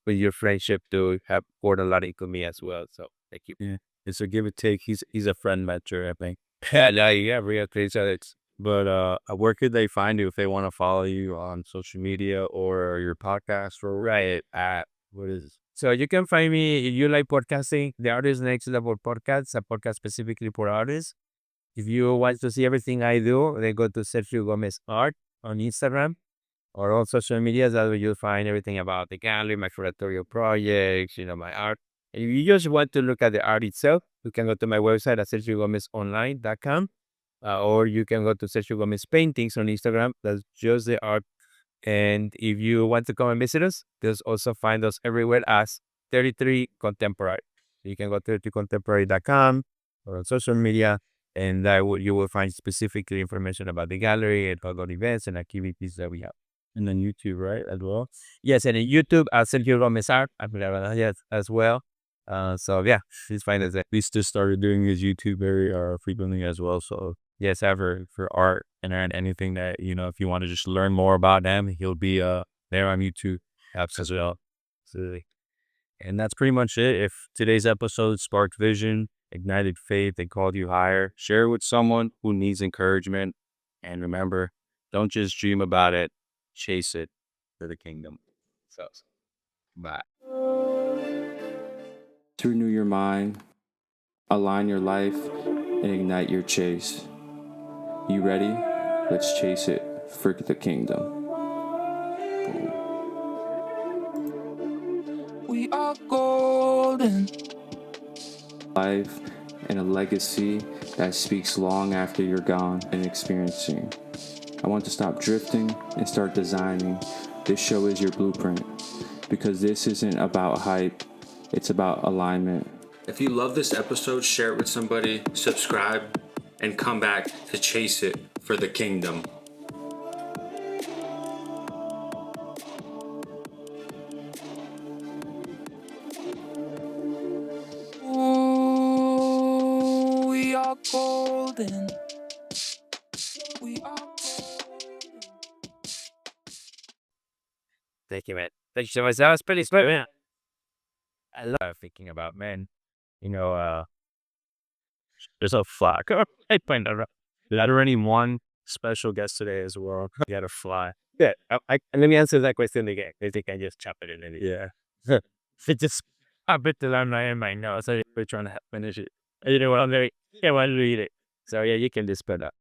with your friendship to have poured a lot into me as well. So thank you. Yeah. It's a give and take. He's a friend mentor, I think. Yeah, real crazy. But where could they find you if they want to follow you on social media or your podcast or Right. what is it? So you can find me if you like podcasting, the Artist Next Level Podcast, a podcast specifically for artists. If you want to see everything I do, then go to Sergio Gomez Art on Instagram or all social media. That's where you'll find everything about the gallery, my curatorial projects, my art. And if you just want to look at the art itself, you can go to my website at sergiogomezonline.com, or you can go to Sergio Gomez Paintings on Instagram. That's just the art. And if you want to come and visit us, just also find us everywhere as 33 Contemporary. You can go to 33contemporary.com or on social media, and you will find specifically information about the gallery and about events and activities that we have. And then YouTube, right, as well? Yes, and in YouTube, Sergio Gomez Art, yes, as well. So yeah, please find us there. He's just started doing his YouTube very frequently as well. So yes, ever for art and anything that, if you want to just learn more about him, he'll be there on YouTube as well. Absolutely. And that's pretty much it. If today's episode sparked vision, ignited faith, and called you higher, share it with someone who needs encouragement. And remember, don't just dream about it, chase it for the kingdom. So, bye. To renew your mind, align your life, and ignite your chase. You ready? Let's chase it for the kingdom. We are golden. Life and a legacy that speaks long after you're gone and experiencing. I want to stop drifting and start designing. This show is your blueprint because this isn't about hype. It's about alignment. If you love this episode, share it with somebody, subscribe, and come back to chase it for the kingdom. Ooh, we are golden. We are golden. Thank you, man. Thank you so much. That was pretty sweet, man. I love thinking about, man. There's a fly. I find out. That already one special guest today as well. You had a fly. Yeah, let me answer that question again. I think I just chop it in it. Yeah. It just a bit to learn in my nose. So we're trying to finish it. You know what? I'm very, yeah, I want to read it. So yeah, you can just put up.